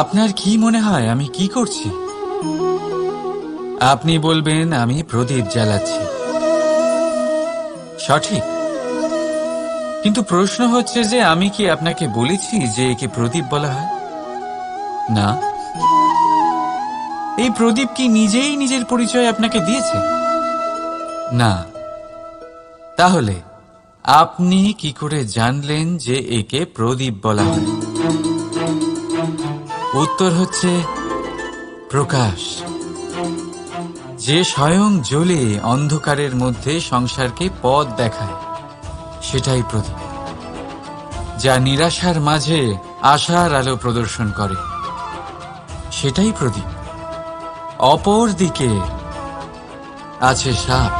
আপনার কি মনে হয় আমি কি করছি? আপনি বলবেন আমি প্রদীপ জ্বালাচ্ছি। সঠিক, কিন্তু প্রশ্ন হচ্ছে যে আমি কি আপনাকে বলেছি যে একে প্রদীপ বলা হয়? না। এই প্রদীপ কি নিজেই নিজের পরিচয় আপনাকে দিয়েছে? না। তাহলে আপনি কি করে জানলেন যে একে প্রদীপ বলা হয়? উত্তর হচ্ছে প্রকাশ, যে স্বয়ং জ্বলে অন্ধকারের মধ্যে সংসারকে পথ দেখায়, সেটাই প্রদীপ। যা নিরাশার মাঝে আশার আলো প্রদর্শন করে, সেটাই প্রদীপ। অপর দিকে আছে সাপ,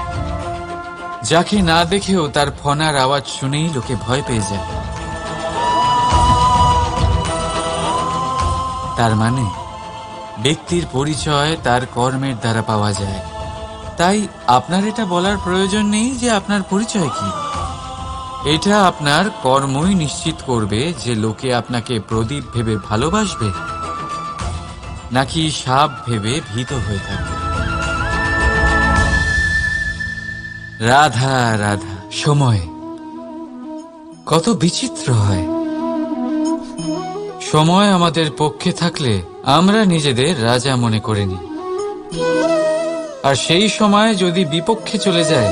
যাকে না দেখেও তার ফনার আওয়াজ শুনেই লোকে ভয় পেয়ে যায়। তার মানে ব্যক্তির পরিচয় তার কর্মের দ্বারা পাওয়া যায়। তাই আপনার এটা বলার প্রয়োজন নেই যে আপনার পরিচয় কি। এটা আপনার কর্মই নিশ্চিত করবে যে লোকে আপনাকে প্রদীপ ভেবে ভালোবাসবে নাকি সাপ ভেবে ভীত হয়ে থাকবে। রাধা রাধা। সময় কত বিচিত্র হয়। সময় আমাদের পক্ষে থাকলে আমরা নিজেদের রাজা মনে করে নিই, আর সেই সময় যদি বিপক্ষে চলে যায়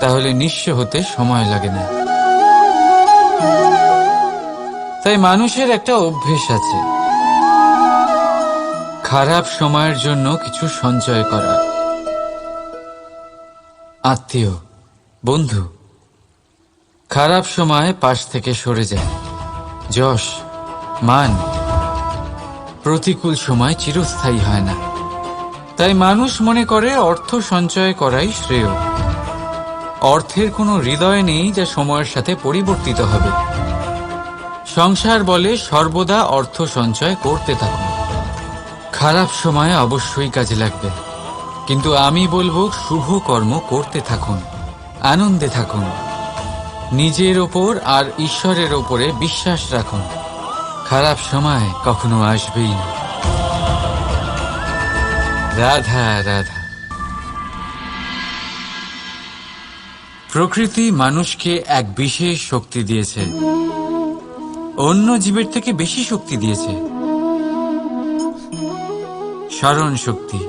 তাহলে নিঃস্ব হতে সময় লাগে না। তাই মানুষের একটা অভ্যেস আছে, খারাপ সময়ের জন্য কিছু সঞ্চয় করা। আত্মীয়, বন্ধু খারাপ সময় পাশ থেকে সরে যায়। যশ, মান প্রতিকূল সময় চিরস্থায়ী হয় না। তাই মানুষ মনে করে অর্থ সঞ্চয় করাই শ্রেয়। অর্থের কোনো হৃদয় নেই যা সময়ের সাথে পরিবর্তিত হবে। সংসার বলে সর্বদা অর্থ সঞ্চয় করতে থাকুন। খারাপ সময় অবশ্যই কাজে লাগবে, কিন্তু আমি বলবো শুভ কর্ম করতে থাকুন, আনন্দে থাকুন, নিজের ওপর আর ঈশ্বরের ওপরে বিশ্বাস রাখুন। খারাপ সময় কখনো আসবেই না। রাধা রাধা। প্রকৃতি মানুষকে এক বিশেষ শক্তি দিয়েছে, অন্য জীবের থেকে বেশি শক্তি দিয়েছে। স্মরণ শক্তি।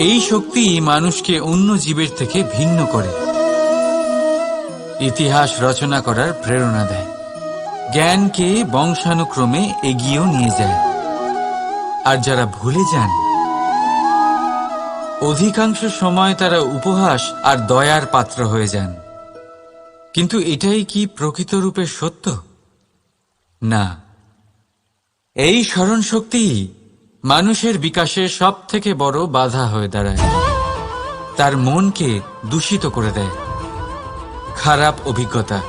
এই শক্তি মানুষকে অন্য জীবের থেকে ভিন্ন করে, ইতিহাস রচনা করার প্রেরণা দেয়, জ্ঞানকে বংশানুক্রমে এগিয়েও নিয়ে যায়। আর যারা ভুলে যান, অধিকাংশ সময় তারা উপহাস আর দয়ার পাত্র হয়ে যান। কিন্তু এটাই কি প্রকৃত রূপে সত্য? না। এই স্মরণ শক্তি মানুষের বিকাশের সব থেকে বড় বাধা হয়ে দাঁড়ায়। তার মনকে দূষিত করে দেয়। খারাপ অভিজ্ঞতা,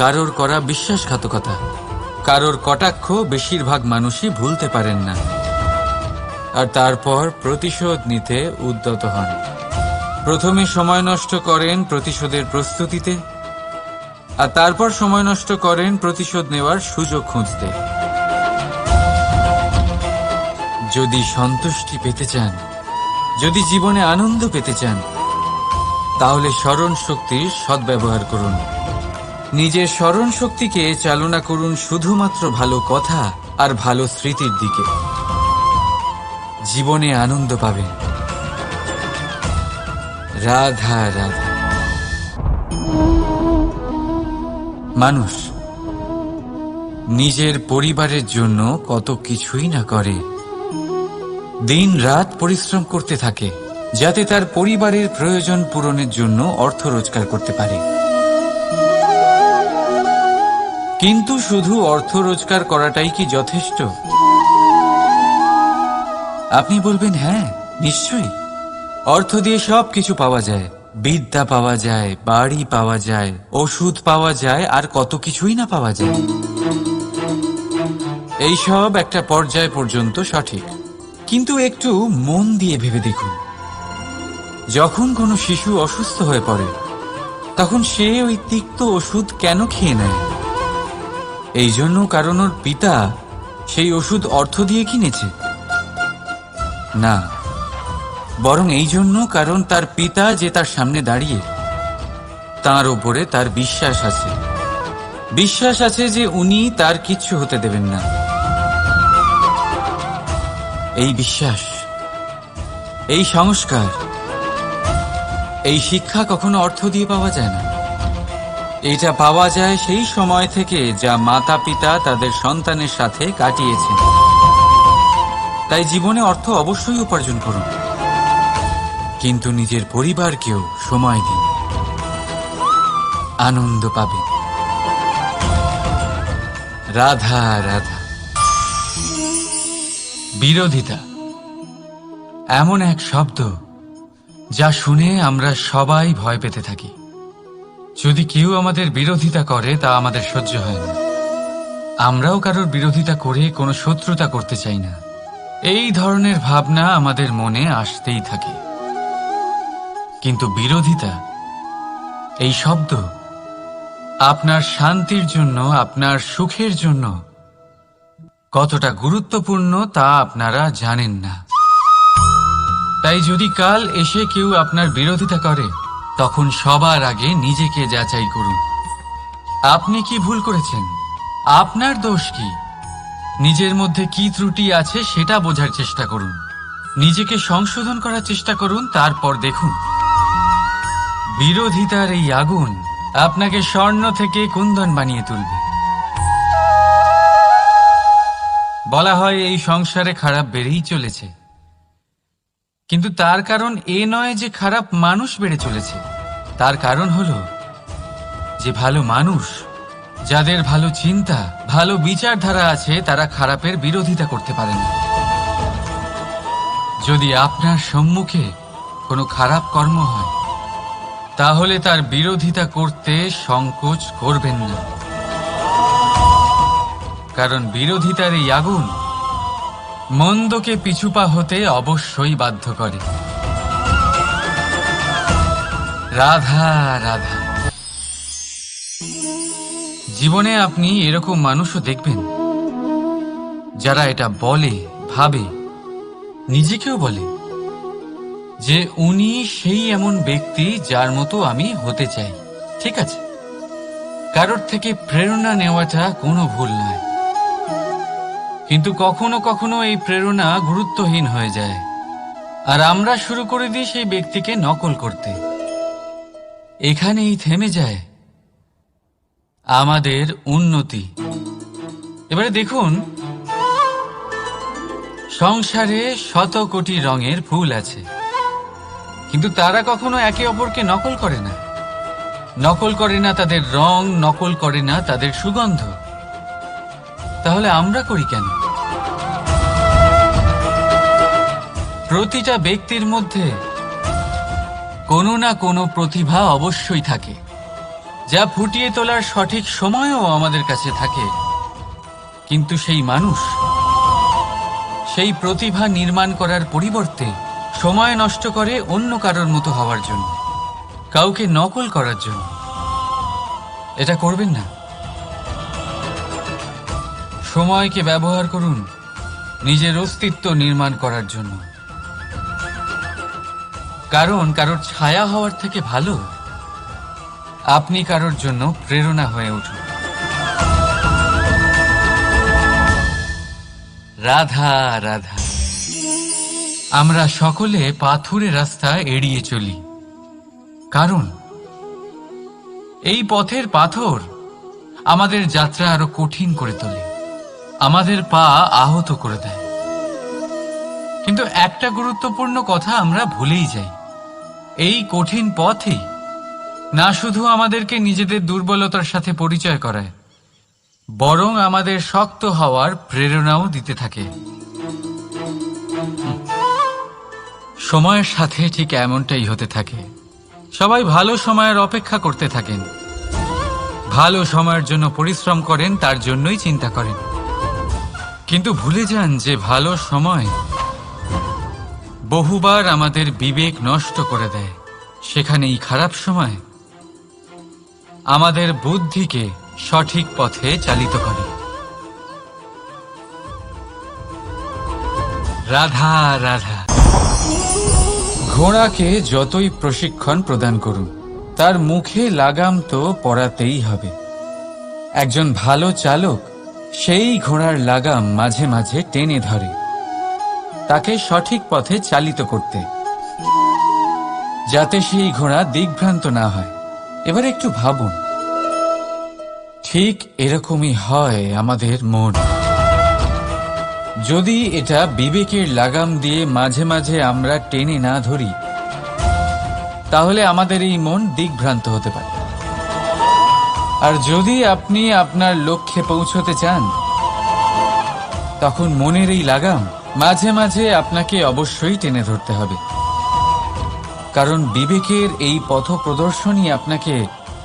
কারোর করা বিশ্বাসঘাতকতা, কারোর কটাক্ষ বেশিরভাগ মানুষই ভুলতে পারেন না, আর তারপর প্রতিশোধ নিতে উদ্যত হন। প্রথমে সময় নষ্ট করেন প্রতিশোধের প্রস্তুতিতে, আর তারপর সময় নষ্ট করেন প্রতিশোধ নেওয়ার সুযোগ খুঁজতে। যদি সন্তুষ্টি পেতে চান, যদি জীবনে আনন্দ পেতে চান, তাহলে স্মরণ শক্তির সদ্ব্যবহার করুন। নিজের স্মরণ শক্তিকে চালনা করুন শুধুমাত্র ভালো কথা আর ভালো স্মৃতির দিকে। জীবনে আনন্দ পাবেন। রাধা রাধা। মানুষ নিজের পরিবারের জন্য কত কিছুই না করে, দিন রাত পরিশ্রম করতে থাকে যাতে তার পরিবারের প্রয়োজন পূরণের জন্য অর্থ রোজগার করতে পারে। কিন্তু শুধু অর্থ রোজগার করাটাই কি যথেষ্ট? আপনি বলবেন হ্যাঁ, নিশ্চয়ই। অর্থ দিয়ে সব কিছু পাওয়া যায়, বিদ্যা পাওয়া যায়, বাড়ি পাওয়া যায়, ওষুধ পাওয়া যায়, আর কত কিছুই না পাওয়া যায়। এই সব একটা পর্যায় পর্যন্ত সঠিক, কিন্তু একটু মন দিয়ে ভেবে দেখুন, যখন কোনো শিশু অসুস্থ হয়ে পড়ে তখন সে ওই তিক্ত ওষুধ কেন খেয়ে নেয়? এই জন্য কারণ ওর পিতা সেই ওষুধ অর্থ দিয়ে কিনেছে? না, বরং এই জন্য কারণ তার পিতা যে তার সামনে দাঁড়িয়ে, তার ওপরে তার বিশ্বাস আছে। বিশ্বাস আছে যে উনি তার কিচ্ছু হতে দেবেন না। এই বিশ্বাস, এই সংস্কার, এই শিক্ষা কখনো অর্থ দিয়ে পাওয়া যায় না। এটা পাওয়া যায় সেই সময় থেকে যা মাতা পিতা তাদের সন্তানের সাথে কাটিয়েছেন। তাই জীবনে অর্থ অবশ্যই উপার্জন করুন, কিন্তু নিজের পরিবারকেও সময় দিন, আনন্দ পাবে। রাধা রাধা। বিরোধিতা এমন এক শব্দ যা শুনে আমরা সবাই ভয় পেতে থাকি। যদি কেউ আমাদের বিরোধিতা করে তা আমাদের সহ্য হয় না। আমরাও কারোর বিরোধিতা করে কোনো শত্রুতা করতে চাই না। এই ধরনের ভাবনা আমাদের মনে আসতেই থাকে। কিন্তু বিরোধিতা, এই শব্দ আপনার শান্তির জন্য, আপনার সুখের জন্য কতটা গুরুত্বপূর্ণ তা আপনারা জানেন না। তাই যদি কাল এসে কেউ আপনার বিরোধিতা করে, তখন সবার আগে নিজেকে যাচাই করুন। আপনি কি ভুল করেছেন? আপনার দোষ কি? নিজের মধ্যে কি ত্রুটি আছে সেটা বোঝার চেষ্টা করুন। নিজেকে সংশোধন করার চেষ্টা করুন, তারপর দেখুন বিরোধিতার এই আগুন আপনাকে স্বর্ণ থেকে কুন্দন বানিয়ে তুলবে। বলা হয় এই সংসারে খারাপ বেড়েই চলেছে, কিন্তু তার কারণ এ নয় যে খারাপ মানুষ বেড়ে চলেছে। তার কারণ হলো যে ভালো মানুষ, যাদের ভালো চিন্তা, ভালো বিচারধারা আছে, তারা খারাপের বিরোধিতা করতে পারে না। যদি আপনার সম্মুখে কোনো খারাপ কর্ম হয়, তাহলে তার বিরোধিতা করতে সংকোচ করবেন না, কারণ বিরোধিতার এই আগুন মন্দকে পিছুপা হতে অবশ্যই বাধ্য করে। রাধা রাধা। জীবনে আপনি এরকম মানুষও দেখবেন যারা এটা বলে, ভাবে, নিজেকেও বলে যে উনি সেই এমন ব্যক্তি যার মতো আমি হতে চাই। ঠিক আছে, কারোর থেকে প্রেরণা নেওয়াটা কোনো ভুল নয়, কিন্তু কখনো কখনো এই প্রেরণা গুরুত্বহীন হয়ে যায় আর আমরা শুরু করে দিই সেই ব্যক্তিকে নকল করতে। এখানেই থেমে যায় আমাদের উন্নতি। এবারে দেখুন, সংসারে শত কোটি রঙের ফুল আছে, কিন্তু তারা কখনো একে অপরকে নকল করে না। নকল করে না তাদের রং, নকল করে না তাদের সুগন্ধ। তাহলে আমরা করি কেন? প্রতিটা ব্যক্তির মধ্যে কোনো না কোনো প্রতিভা অবশ্যই থাকে, যা ফুটিয়ে তোলার সঠিক সময়ও আমাদের কাছে থাকে। কিন্তু সেই মানুষ সেই প্রতিভা নির্মাণ করার পরিবর্তে সময় নষ্ট করে অন্য কারোর মতো হওয়ার জন্য, কাউকে নকল করার জন্য। এটা করবেন না। সময়কে ব্যবহার করুন নিজের অস্তিত্ব নির্মাণ করার জন্য, কারণ কারোর ছায়া হওয়ার থেকে ভালো আপনি কারোর জন্য প্রেরণা হয়ে উঠুন। রাধা রাধা। আমরা সকলে পাথুরে রাস্তা এড়িয়ে চলি, কারণ এই পথের পাথর আমাদের যাত্রা আরো কঠিন করে তোলে, আমাদের পা আহত করে দেয়। কিন্তু একটা গুরুত্বপূর্ণ কথা আমরা ভুলেই যাই, এই কঠিন পথই না শুধু আমাদেরকে নিজেদের দুর্বলতার সাথে পরিচয় করায়, বরং আমাদের শক্ত হওয়ার প্রেরণাও দিতে থাকে। সময়ের সাথে ঠিক এমনটাই হতে থাকে। সবাই ভালো সময়ের অপেক্ষা করতে থাকেন, ভালো সময়ের জন্য পরিশ্রম করেন, তার জন্যই চিন্তা করেন, কিন্তু ভুলে যান যে ভালো সময় বহুবার আমাদের বিবেক নষ্ট করে দেয়। সেখানেই খারাপ সময় আমাদের বুদ্ধিকে সঠিক পথে চালিত করে। রাধা রাধা। ঘোড়াকে যতই প্রশিক্ষণ প্রদান করুন, তার মুখে লাগাম তো পরাতেই হবে। একজন ভালো চালক সেই ঘোড়ার লাগাম মাঝে মাঝে টেনে ধরে, তাকে সঠিক পথে চালিত করতে, যাতে সেই ঘোড়া দিগ্ভ্রান্ত না হয়। এবার একটু ভাবুন, ঠিক এরকমই হয় আমাদের মন। যদি এটা বিবেকের লাগাম দিয়ে মাঝে মাঝে আমরা টেনে না ধরি, তাহলে আমাদের এই মন দিগ্ভ্রান্ত হতে পারে। আর যদি আপনি আপনার লক্ষ্যে পৌঁছতে চান, তখন মনের এই লাগাম মাঝে মাঝে আপনাকে অবশ্যই টেনে ধরতে হবে, কারণ বিবেকের এই পথ প্রদর্শনই আপনাকে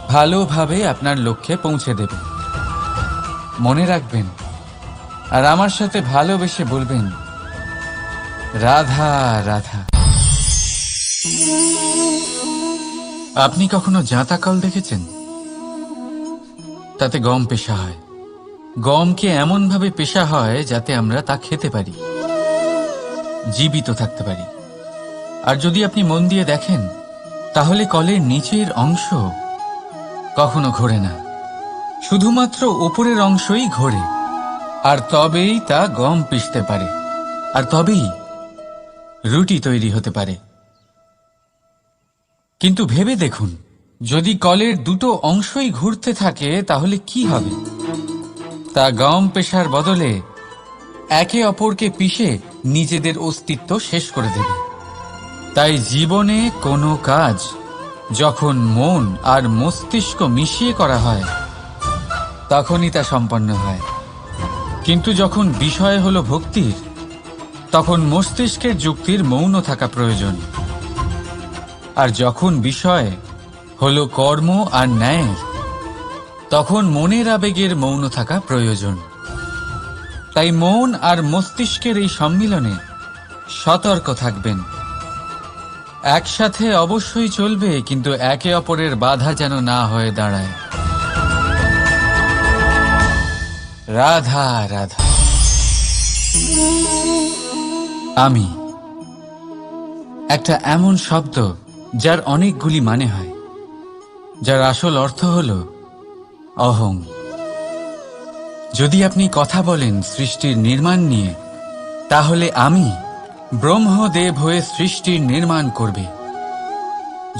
ভালোভাবে আপনার লক্ষ্যে পৌঁছে দেবে। মনে রাখবেন, আর আমার সাথে ভালোবেসে বলবেন, রাধা রাধা। আপনি কখনো জাঁতা কল দেখেছেন? তাতে গম পেশা হয়। গমকে এমনভাবে পেশা হয় যাতে আমরা তা খেতে পারি, জীবিত থাকতে পারি। আর যদি আপনি মন দিয়ে দেখেন, তাহলে কলের নিচের অংশ কখনো ঘোরে না, শুধুমাত্র উপরের অংশই ঘোরে। আর তবেই তা গম পিষতে পারে, আর তবেই রুটি তৈরি হতে পারে। কিন্তু ভেবে দেখুন, যদি কলের দুটো অংশই ঘুরতে থাকে, তাহলে কি হবে? তা গম পেশার বদলে একে অপরকে পিষে নিজেদের অস্তিত্ব শেষ করে দেবে। তাই জীবনে কোনো কাজ যখন মন আর মস্তিষ্ক মিশিয়ে করা হয়, তখনই তা সম্পন্ন হয়। কিন্তু যখন বিষয় হলো ভক্তির, তখন মস্তিষ্কের যুক্তির মৌন থাকা প্রয়োজন। আর যখন বিষয় হলো কর্ম আর ন্যায়ের, তখন মনের আবেগের মৌন থাকা প্রয়োজন। তাই মন আর মস্তিষ্কের এই সম্মিলনে সতর্ক থাকবেন। একসাথে অবশ্যই চলবে, কিন্তু একে অপরের বাধা যেন না হয়ে দাঁড়ায়। রাধা রাধা। আমি একটা এমন শব্দ যার অনেকগুলি মানে হয়, যার আসল অর্থ হল অহং। যদি আপনি কথা বলেন সৃষ্টির নির্মাণ নিয়ে, তাহলে আমি ব্রহ্মদেব হয়ে সৃষ্টির নির্মাণ করবে।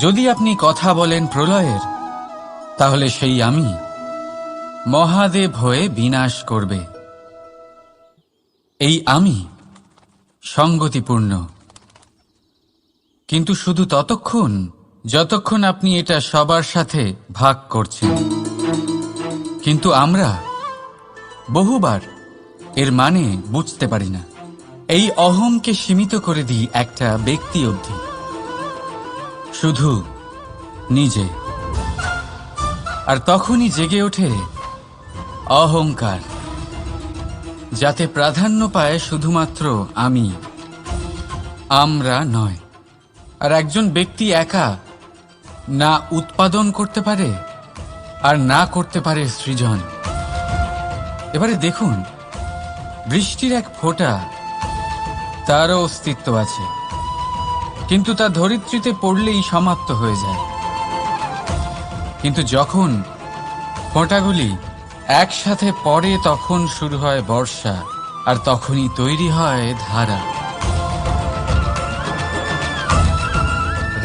যদি আপনি কথা বলেন প্রলয়ের, তাহলে সেই আমি মহাদেব হয়ে বিনাশ করবে। এই আমি সঙ্গতিপূর্ণ, কিন্তু শুধু ততক্ষণ যতক্ষণ আপনি এটা সবার সাথে ভাগ করছেন। কিন্তু আমরা বহুবার এর মানে বুঝতে পারি না। এই অহংকে সীমিত করে দিই একটা ব্যক্তি অবধি, শুধু নিজে। আর তখনই জেগে ওঠে অহংকার, যাতে প্রাধান্য পায় শুধুমাত্র আমি, আমরা নয়। আর একজন ব্যক্তি একা না উৎপাদন করতে পারে আর না করতে পারে সৃজন। এবারে দেখুন, বৃষ্টির এক ফোঁটা, তারও অস্তিত্ব আছে, কিন্তু তা ধরিত্রীতে পড়লেই সমাপ্ত হয়ে যায়। কিন্তু যখন ফোঁটাগুলি একসাথে পড়ে, তখন শুরু হয় বর্ষা, আর তখনই তৈরি হয় ধারা।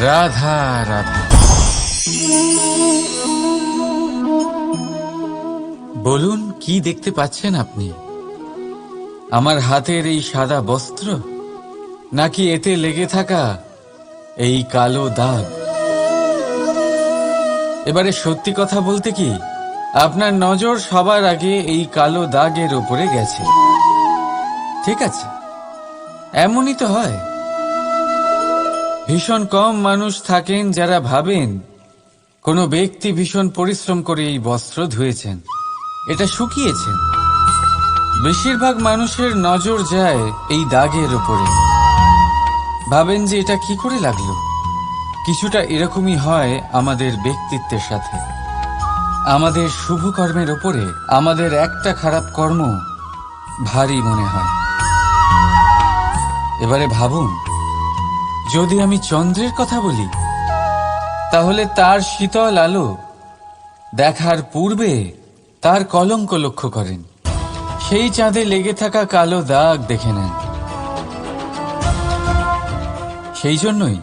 রাধা রাধা। বলুন, কি দেখতে পাচ্ছেন আপনি? আমার হাতের এই সাদা বস্ত্র, নাকি এতে লেগে থাকা এই কালো দাগ? এবারে সত্যি কথা বলতে কি, আপনার নজর সবার আগে এই কালো দাগের উপরে গেছে। ঠিক আছে, এমনই তো হয়। ভীষণ কম মানুষ থাকেন যারা ভাবেন কোনো ব্যক্তি ভীষণ পরিশ্রম করে এই বস্ত্র ধুয়েছেন, এটা শুকিয়েছেন। বেশিরভাগ মানুষের নজর যায় এই দাগের উপরে, ভাবেন যে এটা কি করে লাগলো। কিছুটা এরকমই হয় আমাদের ব্যক্তিত্বের সাথে। আমাদের শুভ কর্মের উপরে আমাদের একটা খারাপ কর্ম ভারী মনে হয়। এবারে ভাবুন, যদি আমি চন্দ্রের কথা বলি, তাহলে তার শীতল আলো দেখার পূর্বে তার কলঙ্ক লক্ষ্য করেন, সেই চাঁদে লেগে থাকা কালো দাগ দেখে নেন। সেই জন্যই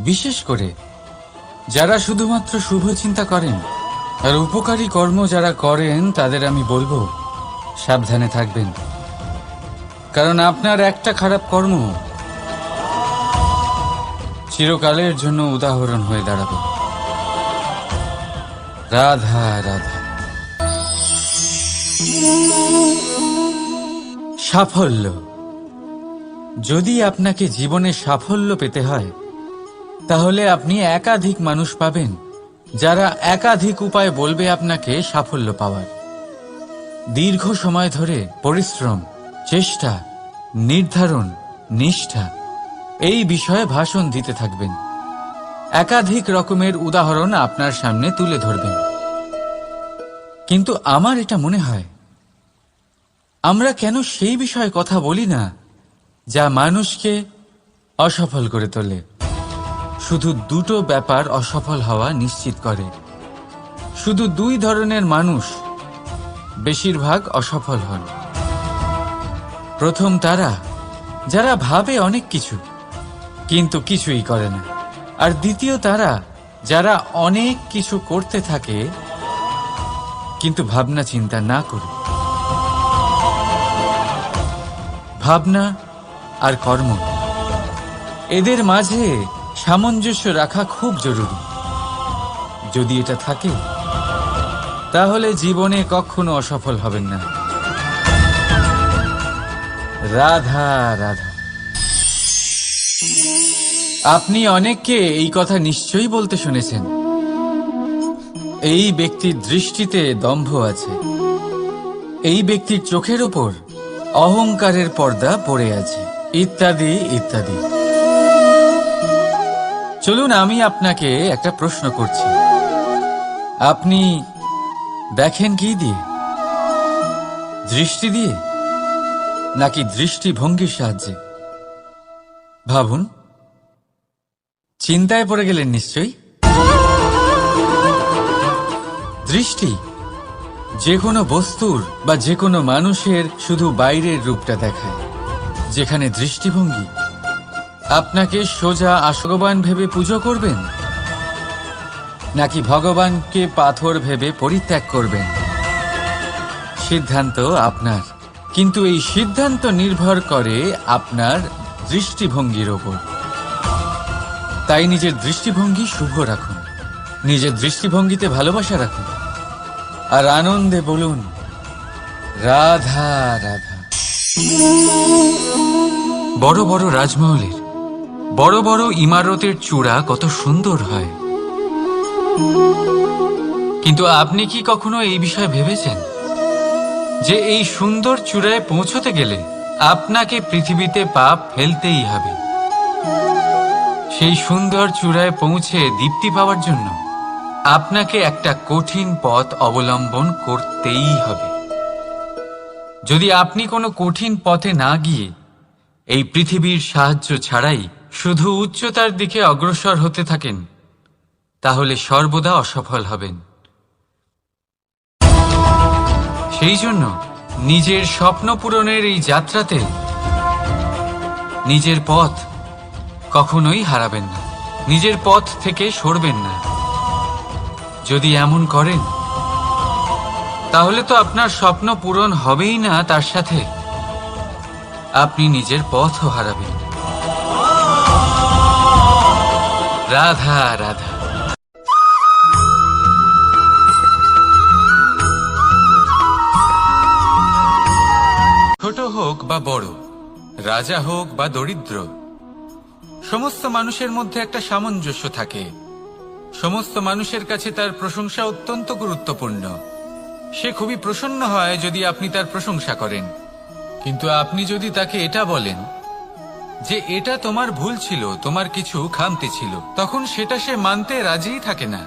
বিশেষ করে যারা শুধুমাত্র শুভ চিন্তা করেন আর উপকারী কর্ম যারা করেন, তাদের আমি বলবো সাবধানে থাকবেন, কারণ আপনার একটা খারাপ কর্ম চিরকালের জন্য উদাহরণ হয়ে দাঁড়াবে। রাধা রাধা। সাফল্য। যদি আপনাকে জীবনে সাফল্য পেতে হয়, তাহলে আপনি একাধিক মানুষ পাবেন যারা একাধিক উপায় বলবে আপনাকে সাফল্য পাওয়ার। দীর্ঘ সময় ধরে পরিশ্রম, চেষ্টা, নির্ধারণ, নিষ্ঠা এই বিষয়ে ভাষণ দিতে থাকবেন। একাধিক রকমের উদাহরণ আপনার সামনে তুলে ধরবেন। কিন্তু আমার এটা মনে হয়, আমরা কেন সেই বিষয়ে কথা বলি না যা মানুষকে অসফল করে তোলে? শুধু দুটো ব্যাপার অসফল হওয়া নিশ্চিত করে। শুধু দুই ধরনের মানুষ বেশিরভাগ অসফল হন। প্রথম তারা যারা ভাবে অনেক কিছু কিন্তু কিছুই করে না, আর দ্বিতীয় তারা যারা অনেক কিছু করতে থাকে কিন্তু ভাবনা চিন্তা না করে। ভাবনা আর কর্ম, এদের মাঝে সামঞ্জস্য রাখা খুব জরুরি। যদি এটা থাকে, তাহলে জীবনে কখনো অসফল হবেন না। রাধা রাধা। আপনি অনেককে এই কথা নিশ্চয়ই বলতে শুনেছেন, এই ব্যক্তির দৃষ্টিতে দম্ভ আছে, এই ব্যক্তির চোখের ওপর অহংকারের পর্দা পড়ে আছে, ইত্যাদি ইত্যাদি। চলুন আমি আপনাকে একটা প্রশ্ন করছি, আপনি দেখেন কি দিয়ে? দৃষ্টি দিয়ে নাকি দৃষ্টিভঙ্গির সাহায্যে? ভাবুন। চিন্তায় পড়ে গেলেন নিশ্চয়ই। দৃষ্টি যে কোনো বস্তুর বা যে কোনো মানুষের শুধু বাইরের রূপটা দেখায়, যেখানে দৃষ্টিভঙ্গি আপনাকে সোজা ভগবান ভেবে পুজো করবেন নাকি ভগবানকে পাথর ভেবে পরিত্যাগ করবেন, সিদ্ধান্ত আপনার। কিন্তু এই সিদ্ধান্ত নির্ভর করে আপনার দৃষ্টিভঙ্গির ওপর। তাই নিজের দৃষ্টিভঙ্গি শুভ রাখুন, নিজের দৃষ্টিভঙ্গিতে ভালোবাসা রাখুন, আর আনন্দে বলুন রাধা রাধা। বড় বড় রাজমহলের বড় বড় ইমারতের চূড়া কত সুন্দর হয়, কিন্তু আপনি কি কখনো এই বিষয়ে ভেবেছেন যে এই সুন্দর চূড়ায় পৌঁছতে গেলে আপনাকে পৃথিবীতে পা ফেলতেই হবে? সেই সুন্দর চূড়ায় পৌঁছে দীপ্তি পাওয়ার জন্য আপনাকে একটা কঠিন পথ অবলম্বন করতেই হবে। যদি আপনি কোনো কঠিন পথে না গিয়ে এই পৃথিবীর সাহায্য ছাড়াই শুধু উচ্চতার দিকে অগ্রসর হতে থাকেন, তাহলে সর্বদা অসফল হবেন। সেই জন্য নিজের স্বপ্ন পূরণের এই যাত্রাতে নিজের পথ কখনোই হারাবেন না, নিজের পথ থেকে সরবেন না। যদি এমন করেন, তাহলে তো আপনার স্বপ্ন পূরণ হবেই না, তার সাথে আপনি নিজের পথও হারাবেন। রাধা রাধা। ছোট হোক বা বড়, রাজা হোক বা দরিদ্র, সমস্ত মানুষের মধ্যে একটা সামঞ্জস্য থাকে। সমস্ত মানুষের কাছে তার প্রশংসা অত্যন্ত গুরুত্বপূর্ণ। সে খুবই প্রসন্ন হয় যদি আপনি তার প্রশংসা করেন, কিন্তু আপনি যদি তাকে এটা বলেন যে এটা তোমার ভুল ছিল, তোমার কিছু খামতি ছিল, তখন সেটা সে মানতে রাজিই থাকে না।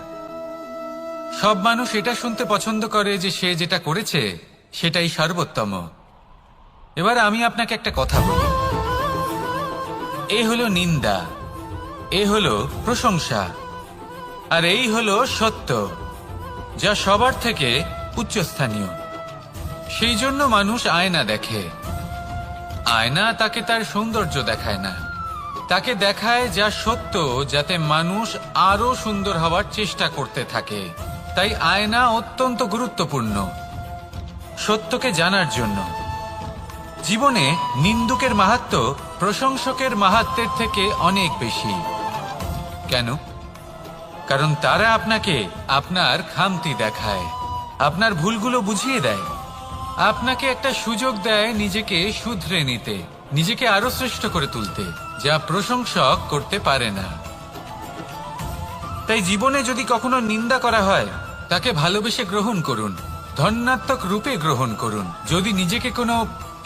সব মানুষ এটা শুনতে পছন্দ করে যে সে যেটা করেছে সেটাই সর্বোত্তম। এবার আমি আপনাকে একটা কথা বলি, এ হলো নিন্দা, এ হলো প্রশংসা, আর এই হলো সত্য, যা সবার থেকে উচ্চস্থানীয়। সেই জন্য মানুষ আয়না দেখে। আয়না তাকে তার সৌন্দর্য দেখায় না, তাকে দেখায় যা সত্য, যাতে মানুষ আরো সুন্দর হওয়ার চেষ্টা করতে থাকে। তাই আয়না অত্যন্ত গুরুত্বপূর্ণ সত্যকে জানার জন্য। জীবনে নিন্দুকের মাহাত্ম্য প্রশংসকের মাহাত্ম্যের থেকে অনেক বেশি। কেন? কারণ তারা আপনাকে আপনার খামতি দেখায়, আপনার ভুলগুলো বুঝিয়ে দেয়, আপনাকে একটা সুযোগ দেয় নিজেকে শুধরে নিতে, নিজেকে আরো শ্রেষ্ঠ করে তুলতে, যা প্রশংসক করতে পারে না। তাই জীবনে যদি কখনো নিন্দা করা হয়, তাকে ভালোবেসে গ্রহণ করুন, ধন্যাত্মক রূপে গ্রহণ করুন। যদি নিজেকে কোনো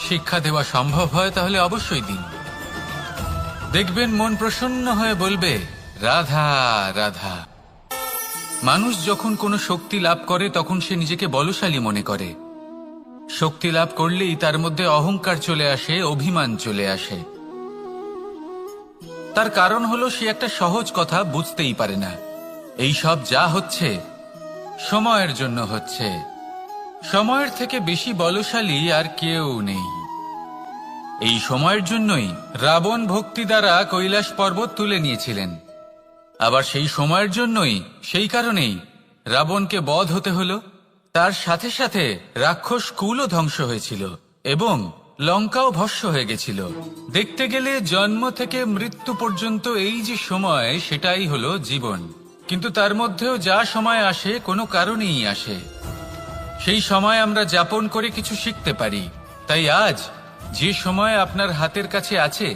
শিক্ষা দেওয়া সম্ভব হয় তাহলে অবশ্যই দিন। দেখবেন মন প্রসন্ন হয়ে বলবে, রাধা রাধা। মানুষ যখন কোনো শক্তি লাভ করে তখন সে নিজেকে বলশালী মনে করে। শক্তি লাভ করলেই তার মধ্যে অহংকার চলে আসে, অভিমান চলে আসে। তার কারণ হলো সে একটা সহজ কথা বুঝতেই পারে না। এই সব যা হচ্ছে সময়ের জন্য হচ্ছে। সময়ের থেকে বেশি বলশালী আর কেউ নেই। এই সময়ের জন্যই রাবণ ভক্তি দ্বারা কৈলাস পর্বত তুলে নিয়েছিলেন। আবার সেই সময়ের জন্যই, সেই কারণেই রাবণকে বধ হতে হলো। তার সাথে সাথে রাক্ষস কুলও ধ্বংস হয়েছিল এবং লঙ্কাও ভস্ম হয়ে গেছিল। দেখতে গেলে জন্ম থেকে মৃত্যু পর্যন্ত এই যে সময়, সেটাই হলো জীবন। কিন্তু তার মধ্যেও যা সময় আসে কোনো কারণেই আসে। সেই সময় আমরা যাপন করে কিছু শিখতে পারি। তাই আজ যে সময় আপনার হাতের কাছে আছে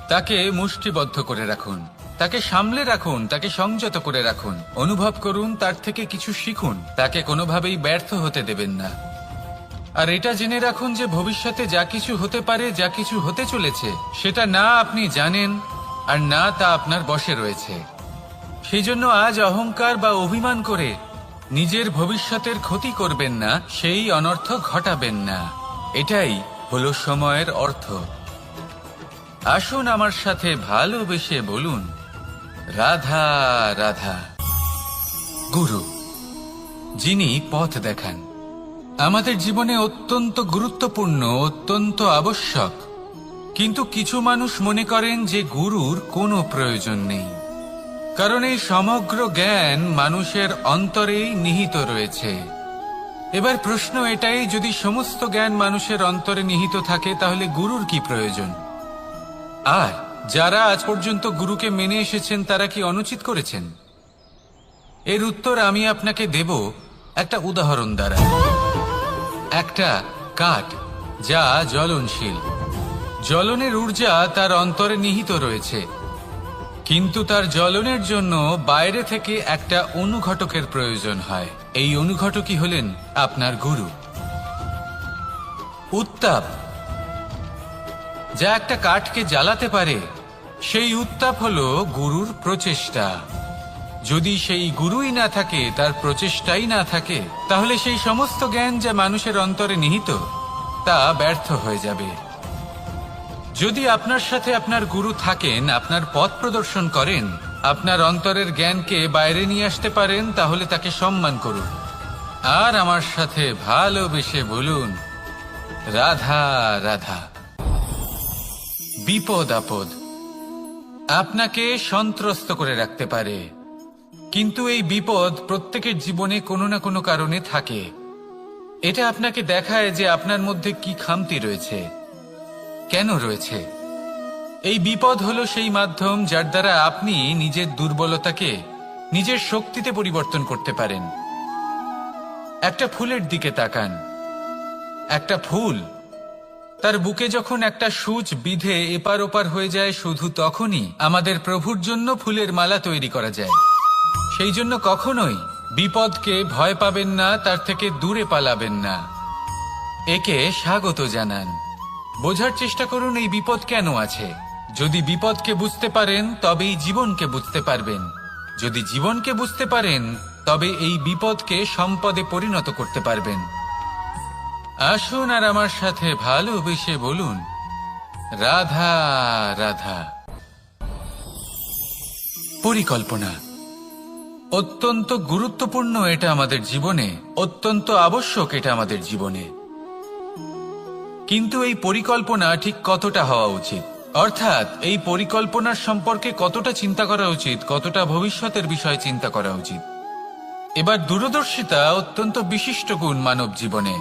তাকে মুষ্টিবদ্ধ করে রাখুন, তাকে সামলে রাখুন, তাকে সংযত করে রাখুন, অনুভব করুন, তার থেকে কিছু শিখুন, তাকে কোনোভাবেই ব্যর্থ হতে দেবেন না। আর এটা জেনে রাখুন যে ভবিষ্যতে যা কিছু হতে পারে, যা কিছু হতে চলেছে, সেটা না আপনি জানেন আর না তা আপনার বশে রয়েছে। সেই জন্য আজ অহংকার বা অভিমান করে নিজের ভবিষ্যতের ক্ষতি করবেন না, সেই অনর্থ ঘটাবেন না। এটাই হলো সময়ের অর্থ। আসুন আমার সাথে ভালোবেসে বলুন, রাধা রাধা। গুরু, যিনি পথ দেখান, আমাদের জীবনে অত্যন্ত গুরুত্বপূর্ণ, অত্যন্ত আবশ্যক। কিন্তু কিছু মানুষ মনে করেন যে গুরুর কোনো প্রয়োজন নেই, কারণ এই সমগ্র জ্ঞান মানুষের অন্তরেই নিহিত রয়েছে। এবার প্রশ্ন এটাই, যদি সমস্ত জ্ঞান মানুষের অন্তরে নিহিত থাকে তাহলে গুরুর কি প্রয়োজন? আর যারা আজ পর্যন্ত গুরুকে মেনে এসেছেন তারা কি অনুচিত করেছেন? এর উত্তর আমি আপনাকে দেব একটা উদাহরণ দ্বারা। একটা কাঠ যা জ্বলনশীল, জ্বলনের ঊর্জা তার অন্তরে নিহিত রয়েছে, কিন্তু তার জ্বলনের জন্য বাইরে থেকে একটা অনুঘটকের প্রয়োজন হয়। এই অনুঘটকই হলেন আপনার গুরু। উত্তাপ যা একটা কাঠকে জ্বালাতে পারে, সেই উত্তাপ হলো গুরুর প্রচেষ্টা। যদি সেই গুরুই না থাকে, তার প্রচেষ্টাই না থাকে, তাহলে সেই সমস্ত জ্ঞান যা মানুষের অন্তরে নিহিত তা ব্যর্থ হয়ে যাবে। যদি আপনার সাথে আপনার গুরু থাকেন, আপনার পথ প্রদর্শন করেন, আপনার অন্তরের জ্ঞানকে বাইরে নিয়ে আসতে পারেন, তাহলে তাকে সম্মান করুন। আর আমার সাথে ভালোবেসে বলুন, রাধা রাধা। বিপদ আপদ আপনাকে সন্ত্রস্ত করে রাখতে পারে, কিন্তু এই বিপদ প্রত্যেকের জীবনে কোনো না কোনো কারণে থাকে। এটা আপনাকে দেখায় যে আপনার মধ্যে কি খামতি রয়েছে, কেন রয়েছে। এই বিপদ হলো সেই মাধ্যম যার দ্বারা আপনি নিজের দুর্বলতাকে নিজের শক্তিতে পরিবর্তন করতে পারেন। একটা ফুলের দিকে তাকান। একটা ফুল, তার বুকে যখন একটা সূচ বিঁধে এপার ওপার হয়ে যায়, শুধু তখনই আমাদের প্রভুর জন্য ফুলের মালা তৈরি করা যায়। সেই জন্য কখনোই বিপদকে ভয় পাবেন না, তার থেকে দূরে পালাবেন না, একে স্বাগত জানান। বোঝার চেষ্টা করুন এই বিপদ কেন আছে। যদি বিপদকে বুঝতে পারেন তবেই জীবনকে বুঝতে পারবেন। যদি জীবনকে বুঝতে পারেন তবে এই বিপদকে সম্পদে পরিণত করতে পারবেন। আসুন আর আমার সাথে ভালোবেসে বলুন, রাধা রাধা। পরিকল্পনা অত্যন্ত গুরুত্বপূর্ণ, এটা আমাদের জীবনে অত্যন্ত আবশ্যক, এটা আমাদের জীবনে। কিন্তু এই পরিকল্পনা ঠিক কতটা হওয়া উচিত, অর্থাৎ এই পরিকল্পনার সম্পর্কে কতটা চিন্তা করা উচিত, কতটা ভবিষ্যতের বিষয়ে চিন্তা করা উচিত। এবার দূরদর্শিতা অত্যন্ত বিশিষ্ট গুণ মানব জীবনে,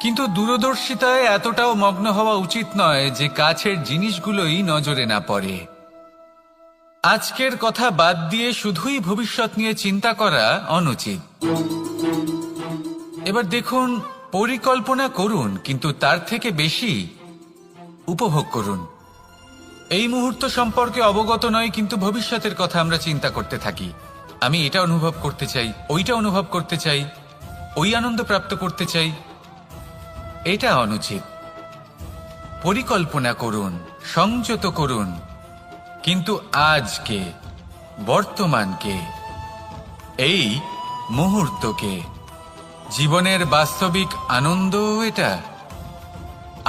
কিন্তু দূরদর্শিতায় এতটাও মগ্ন হওয়া উচিত নয় যে কাছের জিনিসগুলোই নজরে না পড়ে। আজকের কথা বাদ দিয়ে শুধুই ভবিষ্যৎ নিয়ে চিন্তা করা অনুচিত। এবার দেখুন, পরিকল্পনা করুন, কিন্তু তার থেকে বেশি উপভোগ করুন। এই মুহূর্ত সম্পর্কে অবগত নয়, কিন্তু ভবিষ্যতের কথা আমরা চিন্তা করতে থাকি। আমি এটা অনুভব করতে চাই, ওইটা অনুভব করতে চাই, ওই আনন্দ প্রাপ্ত করতে চাই। এটা অনুচিত। পরিকল্পনা করুন, সংযত করুন, কিন্তু আজকে, বর্তমানকে, এই মুহূর্তকে, জীবনের বাস্তবিক আনন্দ এটা,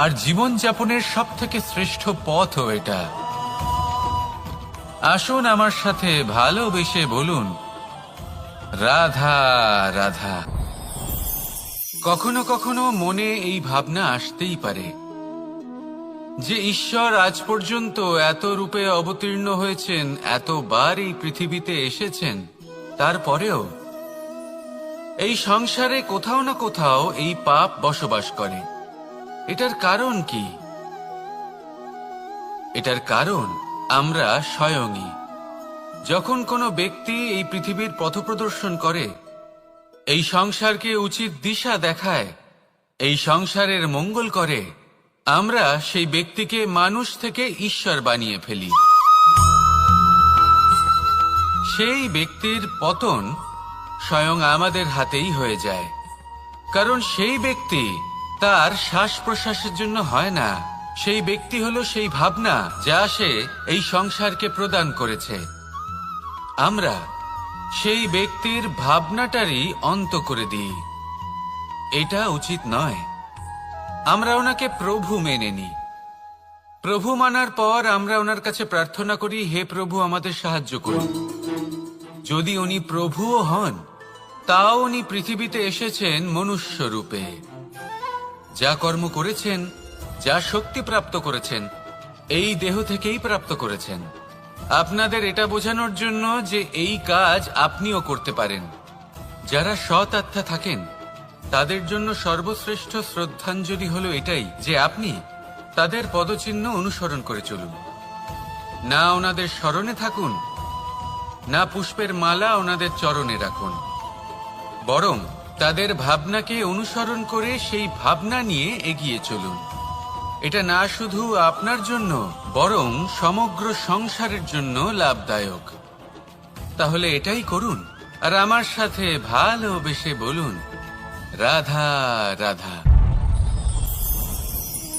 আর জীবনযাপনের সব থেকে শ্রেষ্ঠ পথও এটা। আসুন আমার সাথে ভালোবেসে বলুন, রাধা রাধা। কখনো কখনো মনে এই ভাবনা আসতেই পারে যে ঈশ্বর আজ পর্যন্ত এত রূপে অবতীর্ণ হয়েছেন, এতবার এই পৃথিবীতে এসেছেন, তারপরেও এই সংসারে কোথাও না কোথাও এই পাপ বসবাস করে। এটার কারণ কি? এটার কারণ আমরা স্বয়ংই। যখন কোনো ব্যক্তি এই পৃথিবীর পথপ্রদর্শন করে, এই সংসারকে উচিত দিশা দেখায়, এই সংসারের মঙ্গল করে, আমরা সেই ব্যক্তিকে মানুষ থেকে ঈশ্বর বানিয়ে ফেলি। সেই ব্যক্তির পতন স্বয়ং আমাদের হাতেই হয়ে যায়, কারণ সেই ব্যক্তি তার শ্বাস প্রশ্বাসের জন্য হয় না। সেই ব্যক্তি হলো সেই ভাবনা যা সে এই সংসারকে প্রদান করেছে। আমরা সেই ব্যক্তির ভাবনাটারই অন্ত করে দিই। এটা উচিত নয়। আমরা ওনাকে প্রভু মেনে নিই। প্রভু মানার পর আমরা ওনার কাছে প্রার্থনা করি, হে প্রভু আমাদের সাহায্য করুন। যদি উনি প্রভুও হন, তাও উনি পৃথিবীতে এসেছেন মনুষ্য রূপে। যা কর্ম করেছেন, যা শক্তি প্রাপ্ত করেছেন, এই দেহ থেকেই প্রাপ্ত করেছেন। আপনাদের এটা বোঝানোর জন্য যে এই কাজ আপনিও করতে পারেন। যারা সৎ আত্মা থাকেন, তাদের জন্য সর্বশ্রেষ্ঠ শ্রদ্ধাঞ্জলি হলো এটাই যে আপনি তাদের পদচিহ্ন অনুসরণ করে চলুন। না ওনাদের স্মরণে থাকুন, না পুষ্পের মালা ওনাদের চরণে রাখুন, বরং তাদের ভাবনাকে অনুসরণ করে সেই ভাবনা নিয়ে এগিয়ে চলুন। এটা না শুধু আপনার জন্য, বরং সমগ্র সংসারের জন্য লাভদায়ক। তাহলে এটাই করুন, আর আমার সাথে ভালোবেসে বলুন, রাধা রাধা।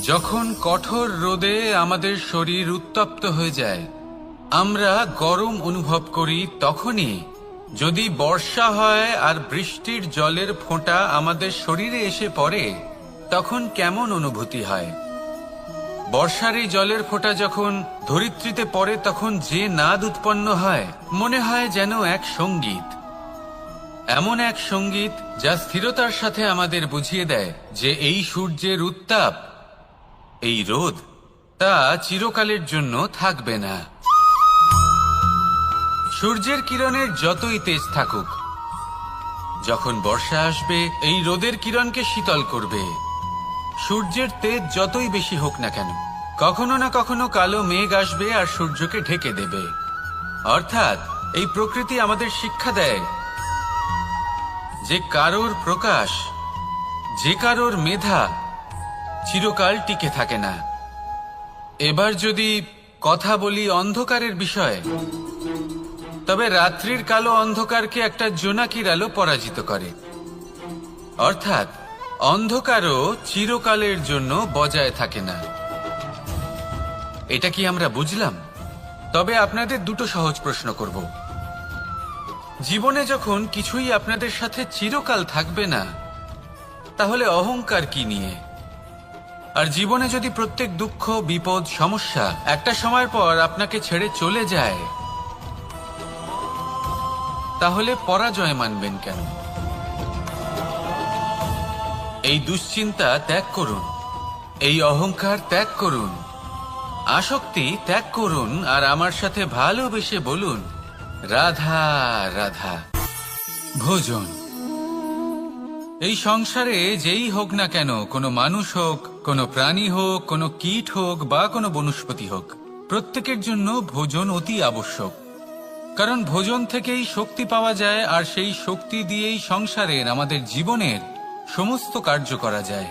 যখন কঠোর রোদে আমাদের শরীর উত্তপ্ত হয়ে যায়, আমরা গরম অনুভব করি, তখনই যদি বর্ষা হয় আর বৃষ্টির জলের ফোঁটা আমাদের শরীরে এসে পড়ে, তখন কেমন অনুভূতি হয়? বর্ষার এই জলের ফোঁটা যখন ধরিত্রীতে পড়ে, তখন যে নাদ উৎপন্ন হয়, মনে হয় যেন এক সঙ্গীত। এমন এক সঙ্গীত যা স্থিরতার সাথে আমাদের বুঝিয়ে দেয় যে এই সূর্যের উত্তাপ, এই রোদ, তা চিরকালের জন্য থাকবে না। সূর্যের কিরণের যতই তেজ থাকুক, যখন বর্ষা আসবে, এই রোদের কিরণকে শীতল করবে। সূর্যের তেজ যতই বেশি হোক না কেন, কখনো না কখনো কালো মেঘ আসবে আর সূর্যকে ঢেকে দেবে। অর্থাৎ এই প্রকৃতি আমাদের শিক্ষা দেয় যে কারোর প্রকাশ, যে কারোর মেধা চিরকাল টিকে থাকে না। এবার যদি কথা বলি অন্ধকারের বিষয়ে, তবে রাত্রির কালো অন্ধকারকে একটা জোনাকির আলো পরাজিত করে। অর্থাৎ অন্ধকারও চিরকালের জন্য বজায় থাকে না। এটা কি আমরা বুঝলাম? তবে আপনাদের দুটো সহজ প্রশ্ন করব। জীবনে যখন কিছুই আপনাদের সাথে চিরকাল থাকবে না, তাহলে অহংকার কি নিয়ে? আর জীবনে যদি প্রত্যেক দুঃখ, বিপদ, সমস্যা একটা সময়ের পর আপনাকে ছেড়ে চলে যায়, তাহলে পরাজয় মানবেন কেন? এই দুশ্চিন্তা ত্যাগ করুন, এই অহংকার ত্যাগ করুন, আসক্তি ত্যাগ করুন, আর আমার সাথে ভালোবেসে বলুন, রাধা রাধা। ভোজন। এই সংসারে যেই হোক না কেন, কোনো মানুষ হোক, কোনো প্রাণী হোক, কোনো কীট হোক বা কোনো বনস্পতি হোক, প্রত্যেকের জন্য ভোজন অতি আবশ্যক। কারণ ভোজন থেকেই শক্তি পাওয়া যায়, আর সেই শক্তি দিয়েই সংসারের, আমাদের জীবনের সমস্ত কার্য করা যায়।